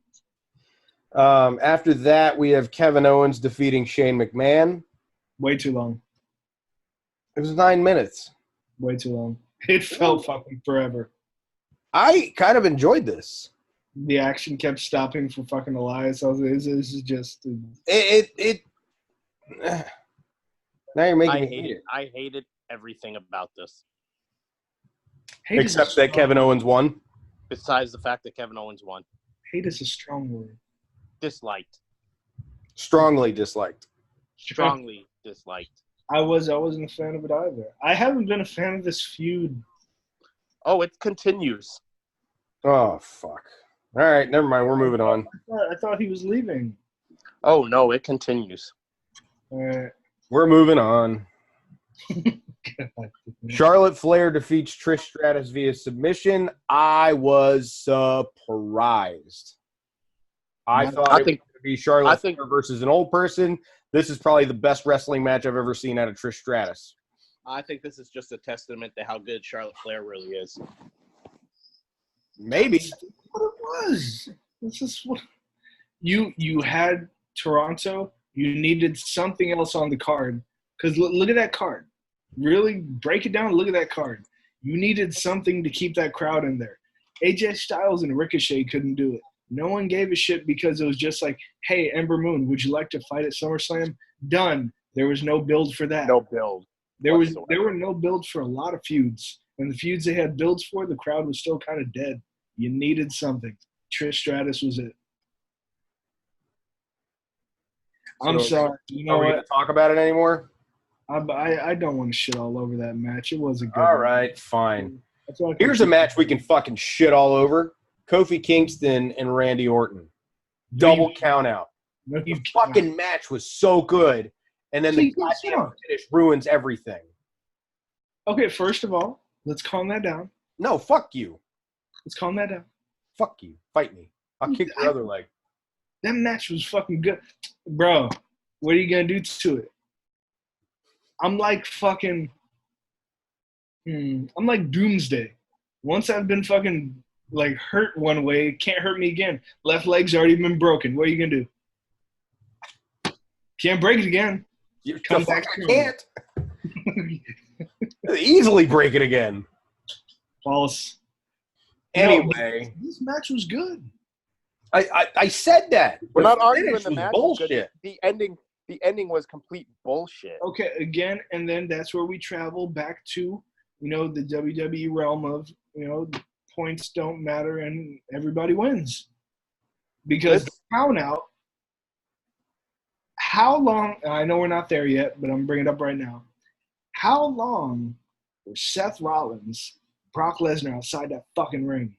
After that, we have Kevin Owens defeating Shane McMahon. Way too long. It was 9 minutes. Way too long. It felt fucking forever. I kind of enjoyed this. The action kept stopping for fucking Elias. I was like, this is just Now you're making me hate it. I hated everything about this. Except that Kevin Owens won. Besides the fact that Kevin Owens won. Hate is a strong word. Disliked. Strongly disliked. Strongly disliked. I wasn't a fan of it either. I haven't been a fan of this feud. Oh, it continues. Oh, fuck. All right, never mind. We're moving on. I thought he was leaving. Oh, no, it continues. We're moving on. Charlotte Flair defeats Trish Stratus via submission. I was surprised. I thought it was going to be Charlotte Flair versus an old person. This is probably the best wrestling match I've ever seen out of Trish Stratus. I think this is just a testament to how good Charlotte Flair really is. Maybe. That's what it was. This is what you had Toronto. You needed something else on the card. Because look at that card. Really break it down. Look at that card. You needed something to keep that crowd in there. AJ Styles and Ricochet couldn't do it. No one gave a shit because it was just like, hey, Ember Moon, would you like to fight at SummerSlam? Done. There was no build for that. No build. There were no builds for a lot of feuds. And the feuds they had builds for, the crowd was still kind of dead. You needed something. Trish Stratus was it. I'm sorry. You know what? Are we going to talk about it anymore? I don't want to shit all over that match. It wasn't good. All right, fine. Here's a match we can fucking shit all over. Kofi Kingston and Randy Orton. Double count out. The fucking match was so good. And then the goddamn finish ruins everything. Okay, first of all, let's calm that down. No, fuck you. Let's calm that down. Fuck you. Fight me. I'll kick your other leg. That match was fucking good. Bro, what are you going to do to it? I'm like fucking I'm like Doomsday. Once I've been fucking like hurt one way, it can't hurt me again. Left leg's already been broken. What are you going to do? Can't break it again. Come back I soon. can't. Easily break it again. False. Anyway, No, this match was good. I said that. We're The not arguing finish the was match. bullshit. The ending was complete bullshit. Okay, again, and then that's where we travel back to, the WWE realm of, points don't matter and everybody wins. Because the count out, how long, I know we're not there yet, but I'm bringing it up right now. How long were Seth Rollins, Brock Lesnar outside that fucking ring?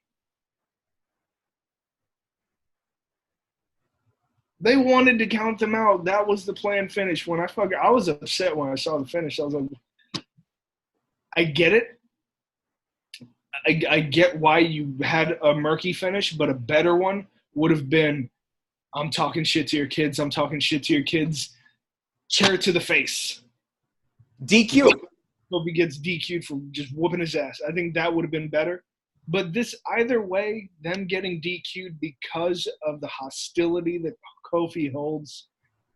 They wanted to count them out. That was the planned finish. I was upset when I saw the finish. I was like, I get it. I get why you had a murky finish, but a better one would have been, I'm talking shit to your kids. I'm talking shit to your kids. Chair to the face. DQ. Kobe gets DQ'd for just whooping his ass. I think that would have been better. But this, either way, them getting DQ'd because of the hostility that Kofi holds,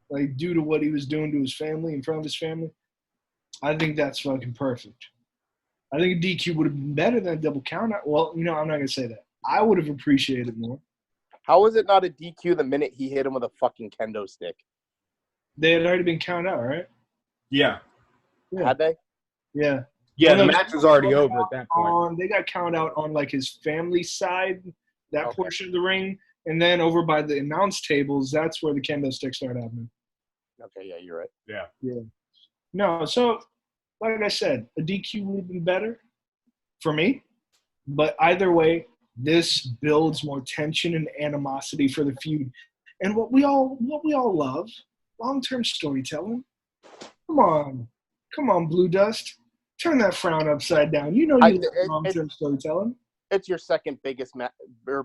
like due to what he was doing to his family, in front of his family, I think that's fucking perfect. I think a DQ would have been better than a double count out. Well, I'm not going to say that. I would have appreciated it more. How was it not a DQ the minute he hit him with a fucking kendo stick? They had already been counted out, right? Yeah. Had they? Yeah. Yeah, the match was already over at that point. They got counted out on like his family side, that portion of the ring, and then over by the announce tables, that's where the kendo stick started happening. Okay, yeah, you're right. Yeah. No, so like I said, a DQ would have been better for me, but either way, this builds more tension and animosity for the feud. And what we all love, long-term storytelling. Come on, Blue Dust. Turn that frown upside down. You love long-term storytelling. It's your second biggest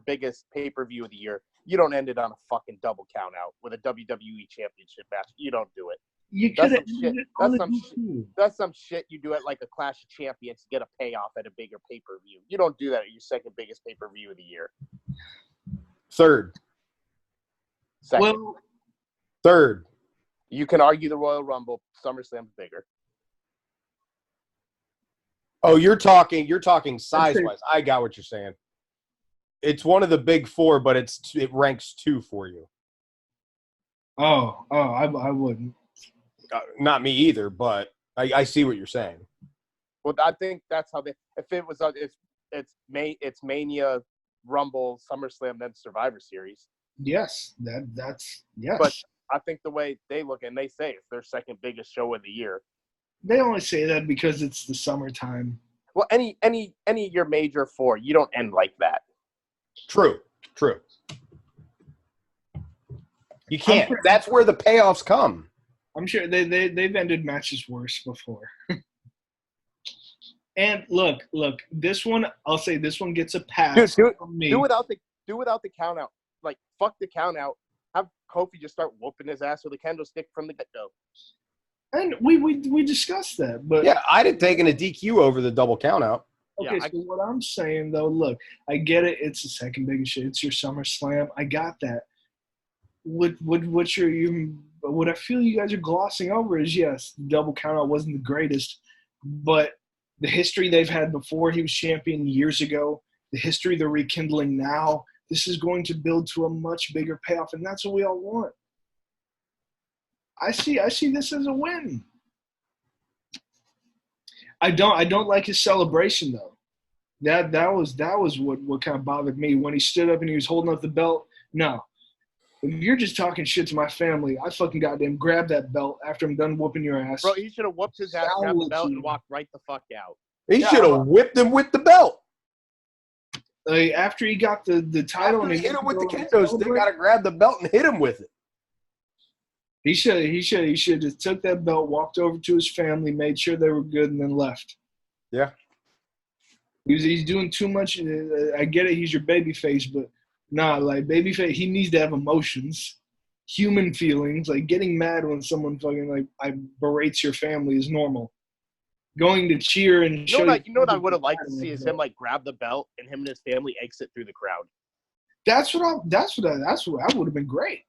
biggest pay-per-view of the year. You don't end it on a fucking double count out with a WWE Championship match. You don't do it. You could have That's some shit you do at like a Clash of Champions to get a payoff at a bigger pay-per-view. You don't do that at your second biggest pay-per-view of the year. Third. Second. Well, Third. You can argue the Royal Rumble. SummerSlam's bigger. Oh, you're talking size-wise. I got what you're saying. It's one of the big four, but it ranks 2 for you. I wouldn't. Not me either, but I see what you're saying. Well, I think that's how if it was it's Mania, Rumble, SummerSlam, then Survivor Series. Yes, that's yes. But I think the way they look and they say it's their second biggest show of the year. They only say that because it's the summertime. Well, any of your major 4, you don't end like that. True. You can't. That's where the payoffs come. I'm sure they've ended matches worse before. And look, this one, I'll say this one gets a pass from me. Do without the count out. Like, fuck the count out. Have Kofi just start whooping his ass with a kendo stick from the get-go. And we discussed that, but yeah, I'd have taken a DQ over the double count out. Okay, so what I'm saying though, look, I get it. It's the second biggest shit. It's your SummerSlam. I got that. What I feel you guys are glossing over is yes, the double count out wasn't the greatest, but the history they've had before he was champion years ago, the history they're rekindling now, this is going to build to a much bigger payoff, and that's what we all want. I see this as a win. I don't like his celebration though. That was what kind of bothered me when he stood up and he was holding up the belt. No. If you're just talking shit to my family, I fucking goddamn grab that belt after I'm done whooping your ass. Bro, he should have whooped his ass, grabbed the belt, and walked right the fuck out. He should have whipped him with the belt. After he got the title After and he hit him with the kendo stick, got to grab the belt and hit him with it. He should have took that belt, walked over to his family, made sure they were good, and then left. Yeah. He's doing too much. I get it. He's your baby face, but nah, like baby face, he needs to have emotions, human feelings. Like getting mad when someone fucking berates your family is normal. Going to cheer and you know what I would have liked to see is him like grab the belt and him and his family exit through the crowd. That would have been great.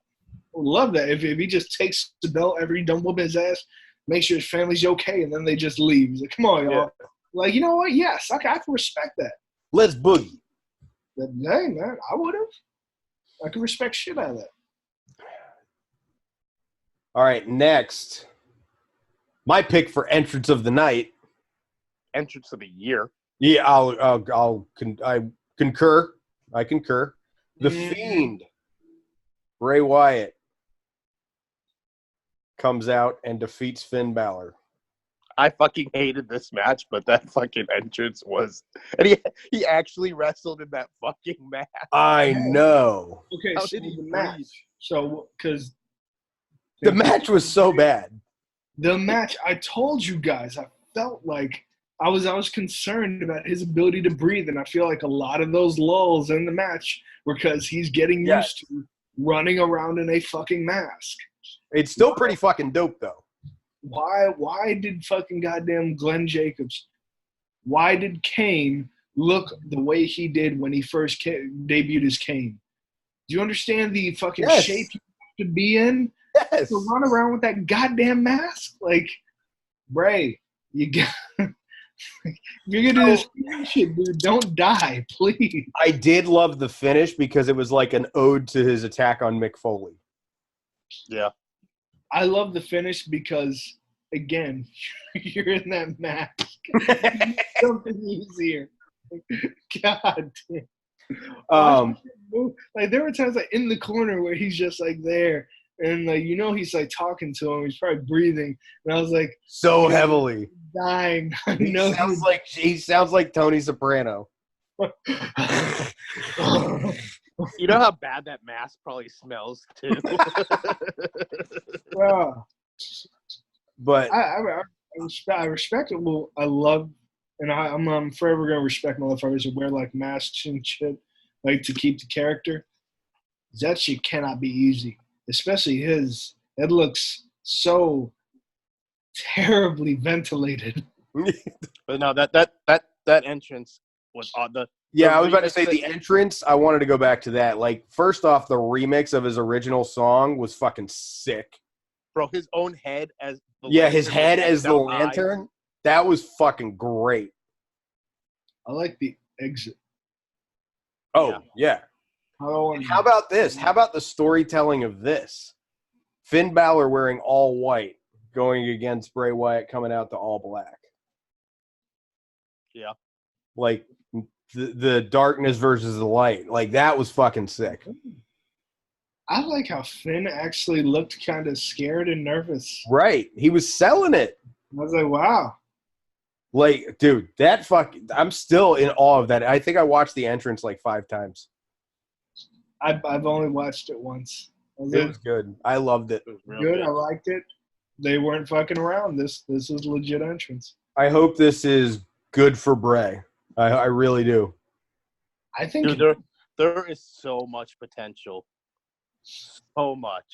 I would love that if he just takes the belt after he done whooping his ass, make sure his family's okay, and then they just leave. He's like, come on, y'all. Yeah. Like, you know what? Yes, I can respect that. Let's boogie. But, hey, man, I would have. I can respect shit out of that. All right, next. My pick for entrance of the night. Entrance of the year. Yeah, I concur. I concur. The Fiend, Bray Wyatt, comes out and defeats Finn Balor. I fucking hated this match, but that fucking entrance was, and he actually wrestled in that fucking match. I know. Okay, How so did he the breathe? match. So, because The match was so bad. the match, I told you guys, I felt like I was concerned about his ability to breathe, and I feel like a lot of those lulls in the match were because he's getting used to running around in a fucking mask. It's still pretty fucking dope, though. Why did fucking goddamn Glenn Jacobs, why did Kane look the way he did when he first debuted as Kane? Do you understand the fucking shape you have to be in Yes. to run around with that goddamn mask? Like, Bray, you got you're gonna do this shit, dude. Don't die, please. I did love the finish because it was like an ode to his attack on Mick Foley. Yeah. I love the finish because, again, you're in that mask. Something easier. God damn. Like, there were times like in the corner where he's just like there, and like he's like talking to him. He's probably breathing, and I was like, so heavily dying. He sounds like Tony Soprano. You know how bad that mask probably smells too. But I respect it. Well, I love, and I'm forever gonna respect motherfuckers who wear like masks and shit, like to keep the character. That shit cannot be easy, especially his. It looks so terribly ventilated. But no, that entrance was odd. I was about to say the entrance. I wanted to go back to that. Like, first off, the remix of his original song was fucking sick. Bro, his own head as the his head as the lantern. That was fucking great. I like the exit. Oh, yeah. How about this? How about the storytelling of this? Finn Balor wearing all white, going against Bray Wyatt coming out to all black. Yeah. Like, the darkness versus the light. Like, that was fucking sick. I like how Finn actually looked kind of scared and nervous. Right. He was selling it. I was like, wow. Like, dude, I'm still in awe of that. I think I watched the entrance like 5 times. I've only watched it once. It was good. I loved it. It was real good. I liked it. They weren't fucking around. This is legit entrance. I hope this is good for Bray. I really do. I think there is so much potential. So much.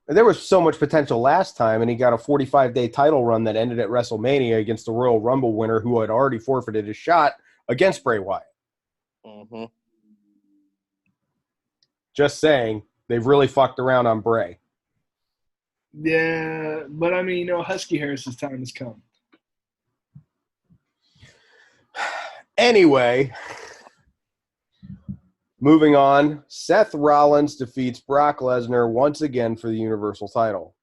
There was so much potential last time, and he got a 45-day title run that ended at WrestleMania against the Royal Rumble winner who had already forfeited his shot against Bray Wyatt. Mm-hmm. Just saying, they've really fucked around on Bray. Yeah, but I mean, Husky Harris's time has come. Anyway, moving on, Seth Rollins defeats Brock Lesnar once again for the Universal title.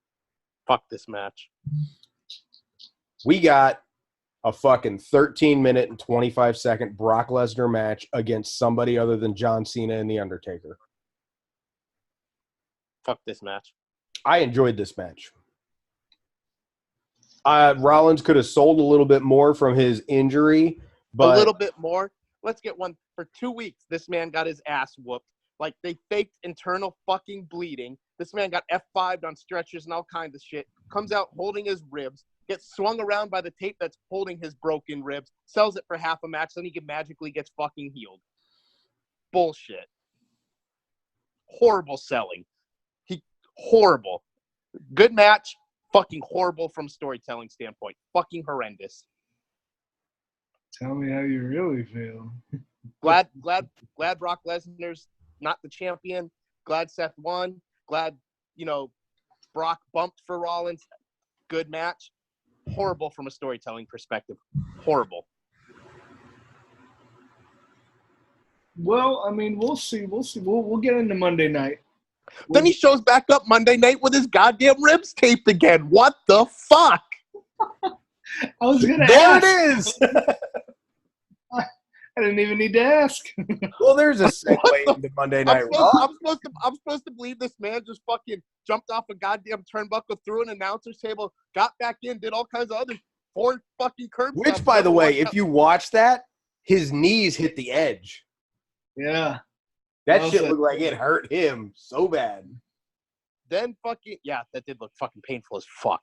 Fuck this match. We got a fucking 13-minute and 25-second Brock Lesnar match against somebody other than John Cena and The Undertaker. Fuck this match. I enjoyed this match. Rollins could have sold a little bit more from his injury. But a little bit more. Let's get one. For 2 weeks, this man got his ass whooped. Like, they faked internal fucking bleeding. This man got F5'd on stretchers and all kinds of shit. Comes out holding his ribs. Gets swung around by the tape that's holding his broken ribs. Sells it for half a match. Then he magically gets fucking healed. Bullshit. Horrible selling. Horrible. Good match. Fucking horrible from storytelling standpoint. Fucking horrendous. Tell me how you really feel. Glad Brock Lesnar's not the champion. Glad Seth won. Glad, Brock bumped for Rollins. Good match. horrible from a storytelling perspective. Horrible. Well, I mean, we'll see. We'll get into Monday night. Then he shows back up Monday night with his goddamn ribs taped again. What the fuck? I was gonna There ask. it is. I didn't even need to ask. Well, there's a segue into Monday Night Raw. I'm supposed to believe this man just fucking jumped off a goddamn turnbuckle, through an announcer's table, got back in, did all kinds of other four fucking curb Which, stops. by the way, if you watch that, his knees hit the edge. Yeah. That Well shit said. looked like it hurt him so bad. Then fucking, yeah, that did look fucking painful as fuck.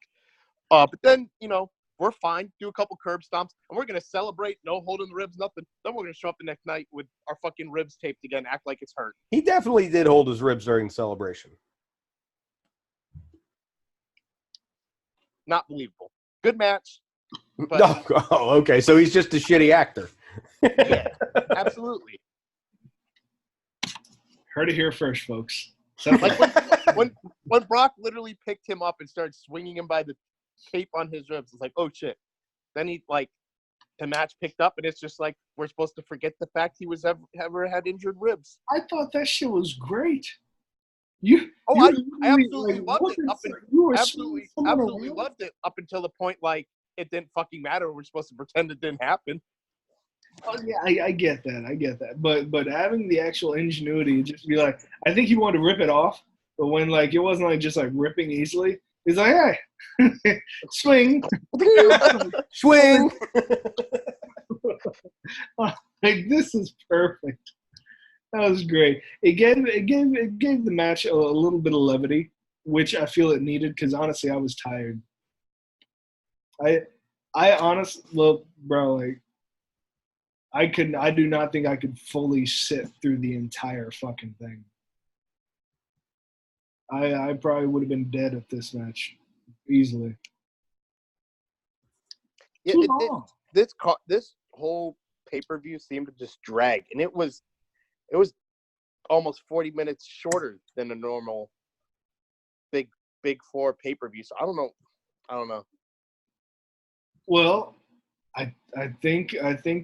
But then, you know, we're fine. Do a couple curb stomps, and we're going to celebrate. No holding the ribs, nothing. Then we're going to show up the next night with our fucking ribs taped again, act like it's hurt. He definitely did hold his ribs during the celebration. Not believable. Good match. But, Oh, okay. So he's just a shitty actor. yeah, absolutely. Heard it here first, folks. Like when Brock literally picked him up and started swinging him by the tape on his ribs, it's like, oh shit. Then he the match picked up, and it's just like we're supposed to forget the fact he was ever had injured ribs. I thought that shit was great. I absolutely loved it. Absolutely loved it up until the point it didn't fucking matter. We're supposed to pretend it didn't happen. Oh, yeah, I get that. But having the actual ingenuity, just be like, I think he wanted to rip it off, but when it wasn't just ripping easily, he's like, hey, swing, Swing. this is perfect. That was great. It gave the match a little bit of levity, which I feel it needed because honestly, I was tired. I honestly, look, bro, I do not think I could fully sit through the entire fucking thing. I probably would have been dead at this match easily. Yeah, this whole pay-per-view seemed to just drag, and it was almost 40 minutes shorter than a normal big four pay-per-view. So I don't know. Well, I think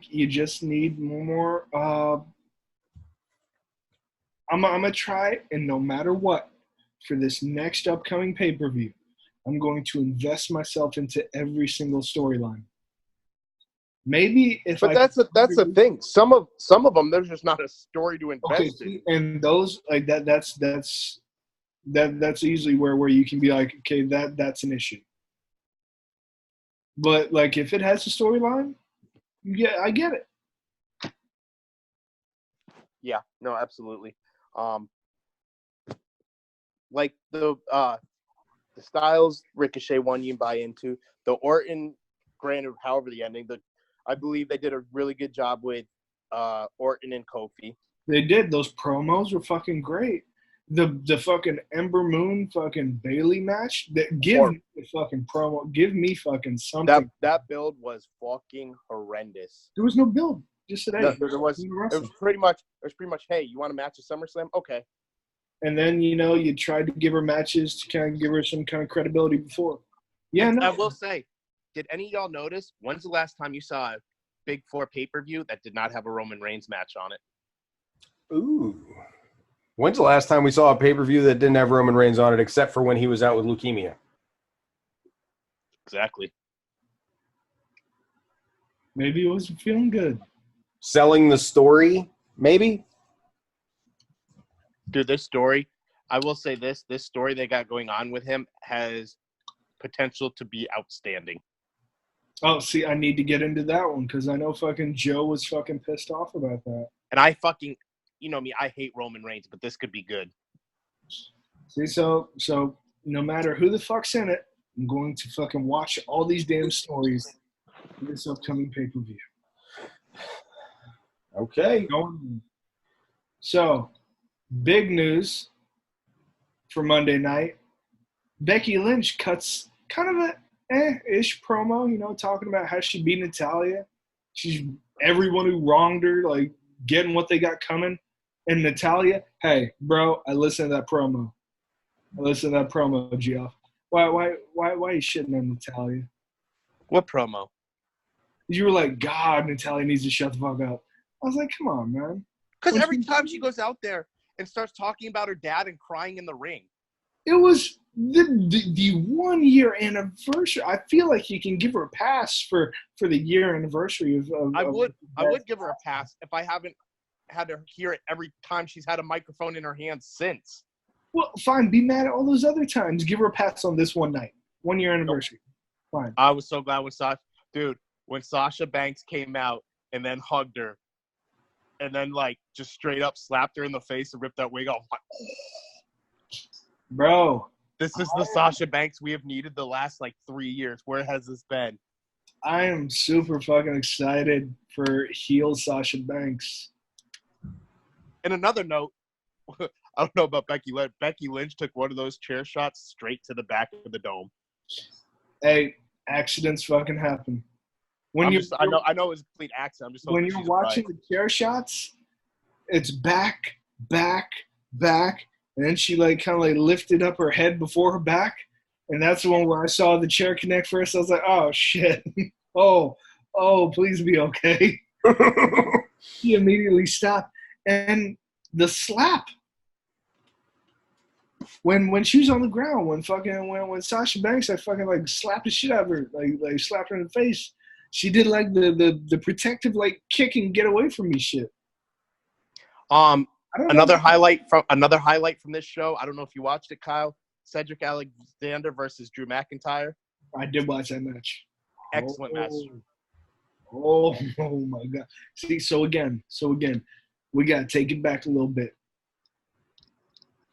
you just need more. I'm gonna try, and no matter what, for this next upcoming pay-per-view, I'm going to invest myself into every single storyline. Maybe that's the thing. Some of them, there's just not a story to invest in. And those that's easily where you can be like, okay, that's an issue. But if it has a storyline, yeah, I get it. Yeah, no, absolutely. The Styles Ricochet one you can buy into. The Orton, granted, however the ending, I believe they did a really good job with Orton and Kofi. They did. Those promos were fucking great. The fucking Ember Moon fucking Bailey match. Give me the fucking promo. Give me fucking something. That build was fucking horrendous. There was no build. Just today. No, there was. It was pretty much. Hey, you want a match at SummerSlam? Okay. And then you tried to give her matches to kind of give her some kind of credibility before. Yeah, no. I will say, did any of y'all notice when's the last time you saw a Big Four pay-per-view that did not have a Roman Reigns match on it? Ooh. When's the last time we saw a pay-per-view that didn't have Roman Reigns on it, except for when he was out with leukemia? Exactly. Maybe it wasn't feeling good. Selling the story, maybe? Dude, this story, I will say this story they got going on with him has potential to be outstanding. Oh, see, I need to get into that one because I know fucking Joe was fucking pissed off about that. And I fucking, you know me, I hate Roman Reigns, but this could be good. See, so no matter who the fuck's in it, I'm going to fucking watch all these damn stories for this upcoming pay-per-view. Okay. So, big news for Monday night. Becky Lynch cuts kind of a ish promo, talking about how she beat Natalya. She's everyone who wronged her, getting what they got coming. And Natalya, hey, bro, I listened to that promo. Geoff. Why are you shitting on Natalya? What promo? You were like, God, Natalia needs to shut the fuck up. I was like, come on, man. Because every time she goes out there and starts talking about her dad and crying in the ring. It was the 1 year anniversary. I feel like you can give her a pass for the year anniversary of I would give her a pass if I haven't had to hear it every time she's had a microphone in her hands since. Well, fine. Be mad at all those other times. Give her a pass on this one night. 1 year anniversary. Fine. I was so glad when Sasha Banks came out and then hugged her and then, like, just straight up slapped her in the face and ripped that wig off. Like, oh. Bro. This is the Sasha Banks we have needed the last, 3 years. Where has this been? I am super fucking excited for heel Sasha Banks. And another note, I don't know about Becky Lynch. Becky Lynch took one of those chair shots straight to the back of the dome. Hey, accidents fucking happen. I know it was a complete accident. I'm just when you're watching the chair shots, it's back, back, back, and then she kind of lifted up her head before her back, and that's the one where I saw the chair connect first. I was like, oh shit, oh, please be okay. She immediately stopped, and the slap. When she was on the ground, when Sasha Banks, I fucking slapped the shit out of her, like slapped her in the face. She did the protective kick and get away from me shit. Another highlight from this show. I don't know if you watched it, Kyle. Cedric Alexander versus Drew McIntyre. I did watch that match. Excellent match. Oh my God. See, so again, we gotta take it back a little bit.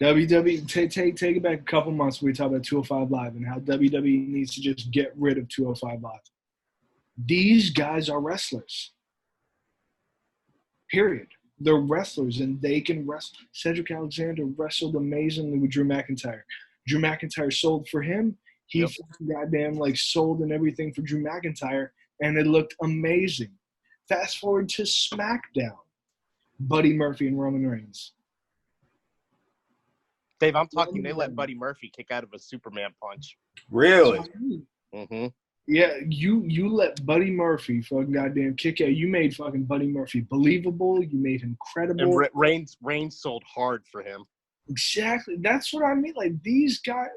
WWE, take it back a couple months. We talk about 205 Live and how WWE needs to just get rid of 205 Live. These guys are wrestlers. Period. They're wrestlers and they can wrestle. Cedric Alexander wrestled amazingly with Drew McIntyre. Drew McIntyre sold for him. He goddamn sold and everything for Drew McIntyre, and it looked amazing. Fast forward to SmackDown. Buddy Murphy and Roman Reigns. Dave, I'm talking. They let Buddy Murphy kick out of a Superman punch. Really? Mm-hmm. Yeah, you let Buddy Murphy fucking goddamn kick out. You made fucking Buddy Murphy believable. You made him credible. And Reigns sold hard for him. Exactly. That's what I mean. These guys,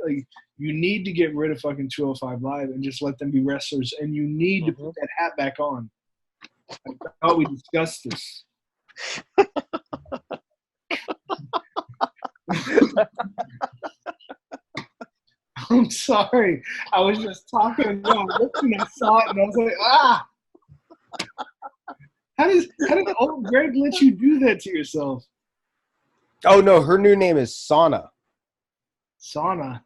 you need to get rid of fucking 205 Live and just let them be wrestlers. And you need to put that hat back on. I thought we discussed this. I'm sorry. I was just talking and I looked and I saw it and I was like, ah! How did old Greg let you do that to yourself? Oh, no. Her new name is Sauna. Sauna.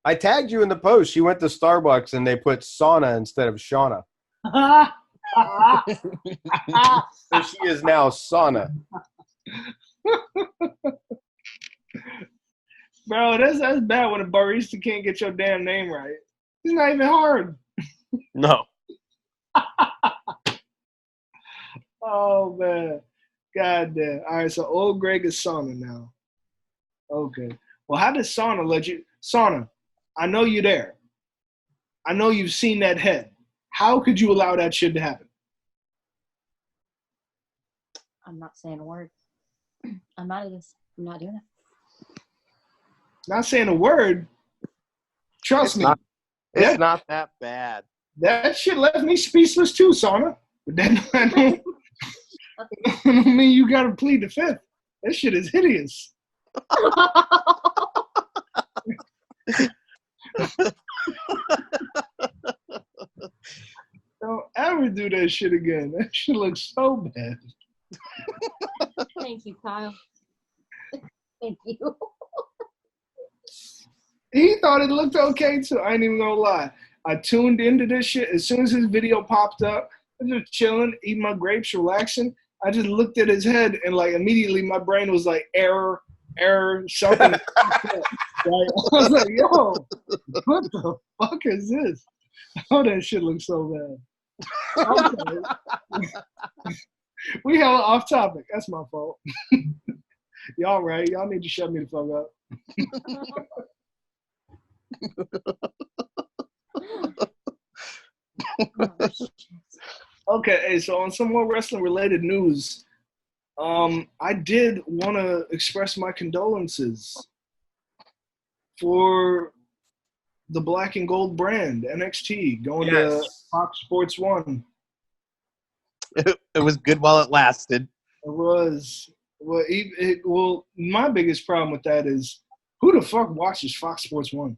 I tagged you in the post. She went to Starbucks and they put sauna instead of Shauna. So she is now Sauna. Bro, that's bad when a barista can't get your damn name right. It's not even hard. No. Oh, man. God damn. All right, so old Greg is Sauna now. Okay. Well, how does Sauna let you... Sauna, I know you're there. I know you've seen that head. How could you allow that shit to happen? I'm not saying a word. I'm out of this. I'm not doing it. Not saying a word. Trust me. It's not that bad. That shit left me speechless too, Sauna. But that don't mean you got to plead the fifth. That shit is hideous. Don't ever do that shit again. That shit looks so bad. Thank you, Kyle. Thank you. He thought it looked okay too. I ain't even gonna lie. I tuned into this shit as soon as his video popped up. I was just chilling, eating my grapes, relaxing. I just looked at his head and immediately my brain was like error, something. Right? I was like, yo, what the fuck is this? Oh, that shit looks so bad. Okay. We hella off topic. That's my fault. Y'all right. Y'all need to shut me the fuck up. Okay, hey, so on some more wrestling-related news, I did want to express my condolences for the black and gold brand, NXT, going to Fox Sports 1. It was good while it lasted. It was. Well, my biggest problem with that is who the fuck watches Fox Sports 1?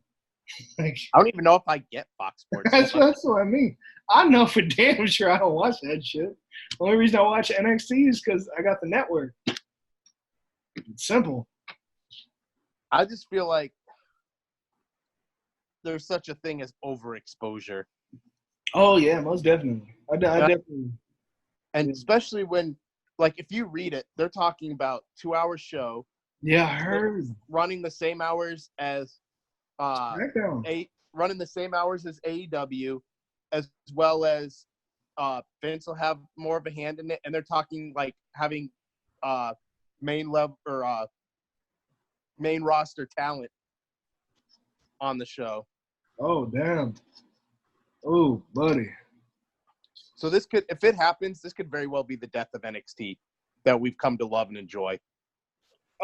Like, I don't even know if I get Fox Sports. that's what I mean. I know for damn sure I don't watch that shit. The only reason I watch NXT is because I got the network. It's simple. I just feel like there's such a thing as overexposure. Oh, yeah, most definitely. I definitely. And especially when, like, if you read it, they're talking about 2-hour show. Yeah, I heard. Running the same hours as running the same hours as AEW, as well as Vince will have more of a hand in it. And they're talking like having main level or main roster talent on the show. Oh, damn. Oh, buddy. So this could, if it happens, this could very well be the death of NXT that we've come to love and enjoy.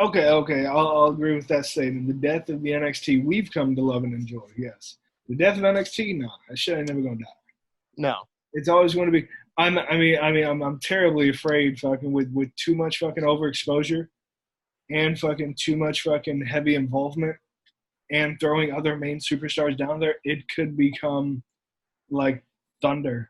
Okay. I'll agree with that statement. The death of the NXT we've come to love and enjoy. Yes. The death of NXT, no, that shit ain't never gonna die. No, it's always going to be. I'm terribly afraid, fucking with too much fucking overexposure, and fucking too much fucking heavy involvement, and throwing other main superstars down there. It could become like thunder.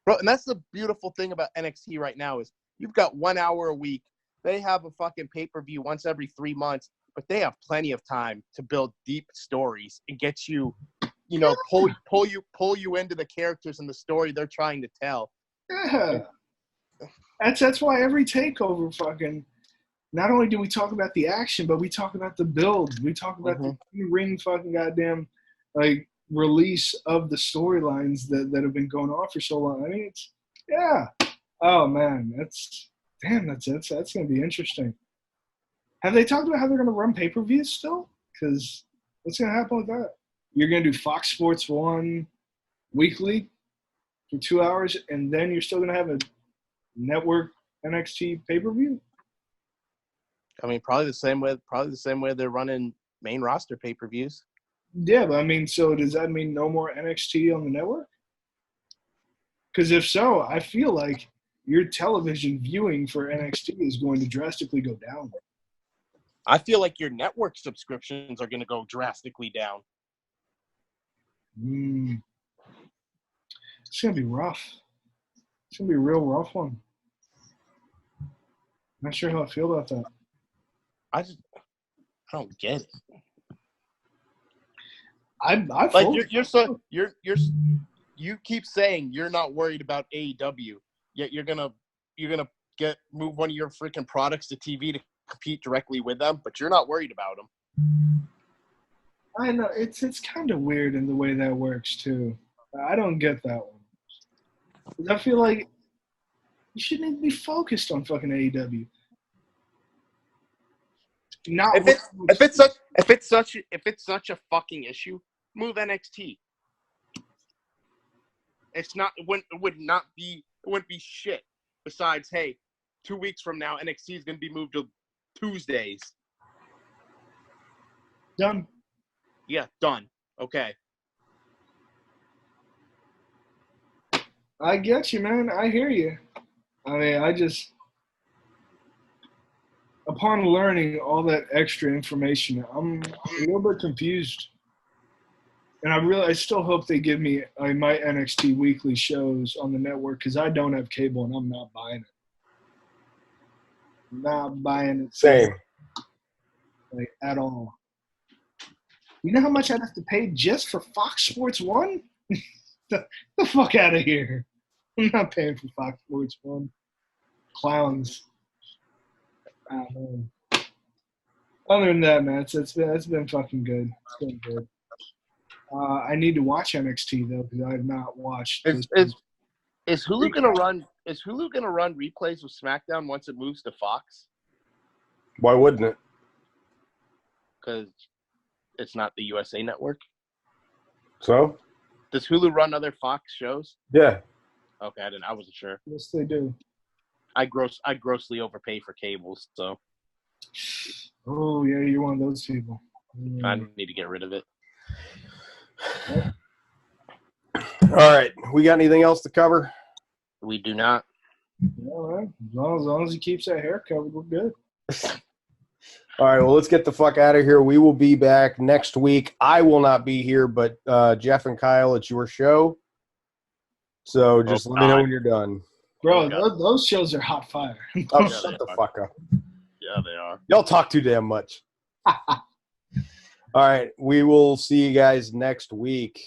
Bro, and that's the beautiful thing about NXT right now is you've got 1 hour a week. They have a fucking pay-per-view once every 3 months, but they have plenty of time to build deep stories and get you, pull you into the characters and the story they're trying to tell. Yeah. That's why every takeover fucking, not only do we talk about the action, but we talk about the build. We talk about the ring fucking goddamn like release of the storylines that have been going on for so long. I mean, it's oh man, that's gonna be interesting. Have they talked about how they're gonna run pay-per-views still? Because what's gonna happen with that? You're gonna do Fox Sports 1 weekly for 2 hours, and then you're still gonna have a network NXT pay-per-view? I mean, probably the same way they're running main roster pay-per-views. Yeah, but I mean, so does that mean no more NXT on the network? Because if so, I feel like your television viewing for NXT is going to drastically go down. I feel like your network subscriptions are going to go drastically down. It's going to be rough. It's going to be a real rough one. Not sure how I feel about that. I don't get it. I like you keep saying you're not worried about AEW, yet you're gonna move one of your freaking products to TV to compete directly with them, but you're not worried about them. I know it's kind of weird in the way that works too. I don't get that one. I feel like you shouldn't be focused on fucking AEW. If it's such a fucking issue, move NXT. It wouldn't be shit. Besides, hey, 2 weeks from now, NXT is going to be moved to Tuesdays. Done. Yeah, done. Okay. I get you, man. I hear you. I mean, upon learning all that extra information, I'm a little bit confused. And I still hope they give me my NXT weekly shows on the network because I don't have cable and I'm not buying it. Not buying it. Same. Like, at all. You know how much I'd have to pay just for Fox Sports 1? the fuck out of here. I'm not paying for Fox Sports 1. Clowns. Other than that, man, it's been fucking good. It's been good. I need to watch NXT though because I have not watched. Is Hulu gonna run replays of SmackDown once it moves to Fox? Why wouldn't it? Because it's not the USA Network. So? Does Hulu run other Fox shows? Yeah. Okay, I wasn't sure. Yes, they do. I grossly overpay for cables, so Oh yeah, you're one of those people. I need to get rid of it. All right. We got anything else to cover? We do not. All right. As long as he keeps that hair covered, we're good. All right. Well, let's get the fuck out of here. We will be back next week. I will not be here, but Jeff and Kyle, it's your show. So just let me know when you're done. Bro, those shows are hot fire. Oh, Yeah, shut they the are. fuck up. Yeah, they are. Y'all talk too damn much. All right. We will see you guys next week.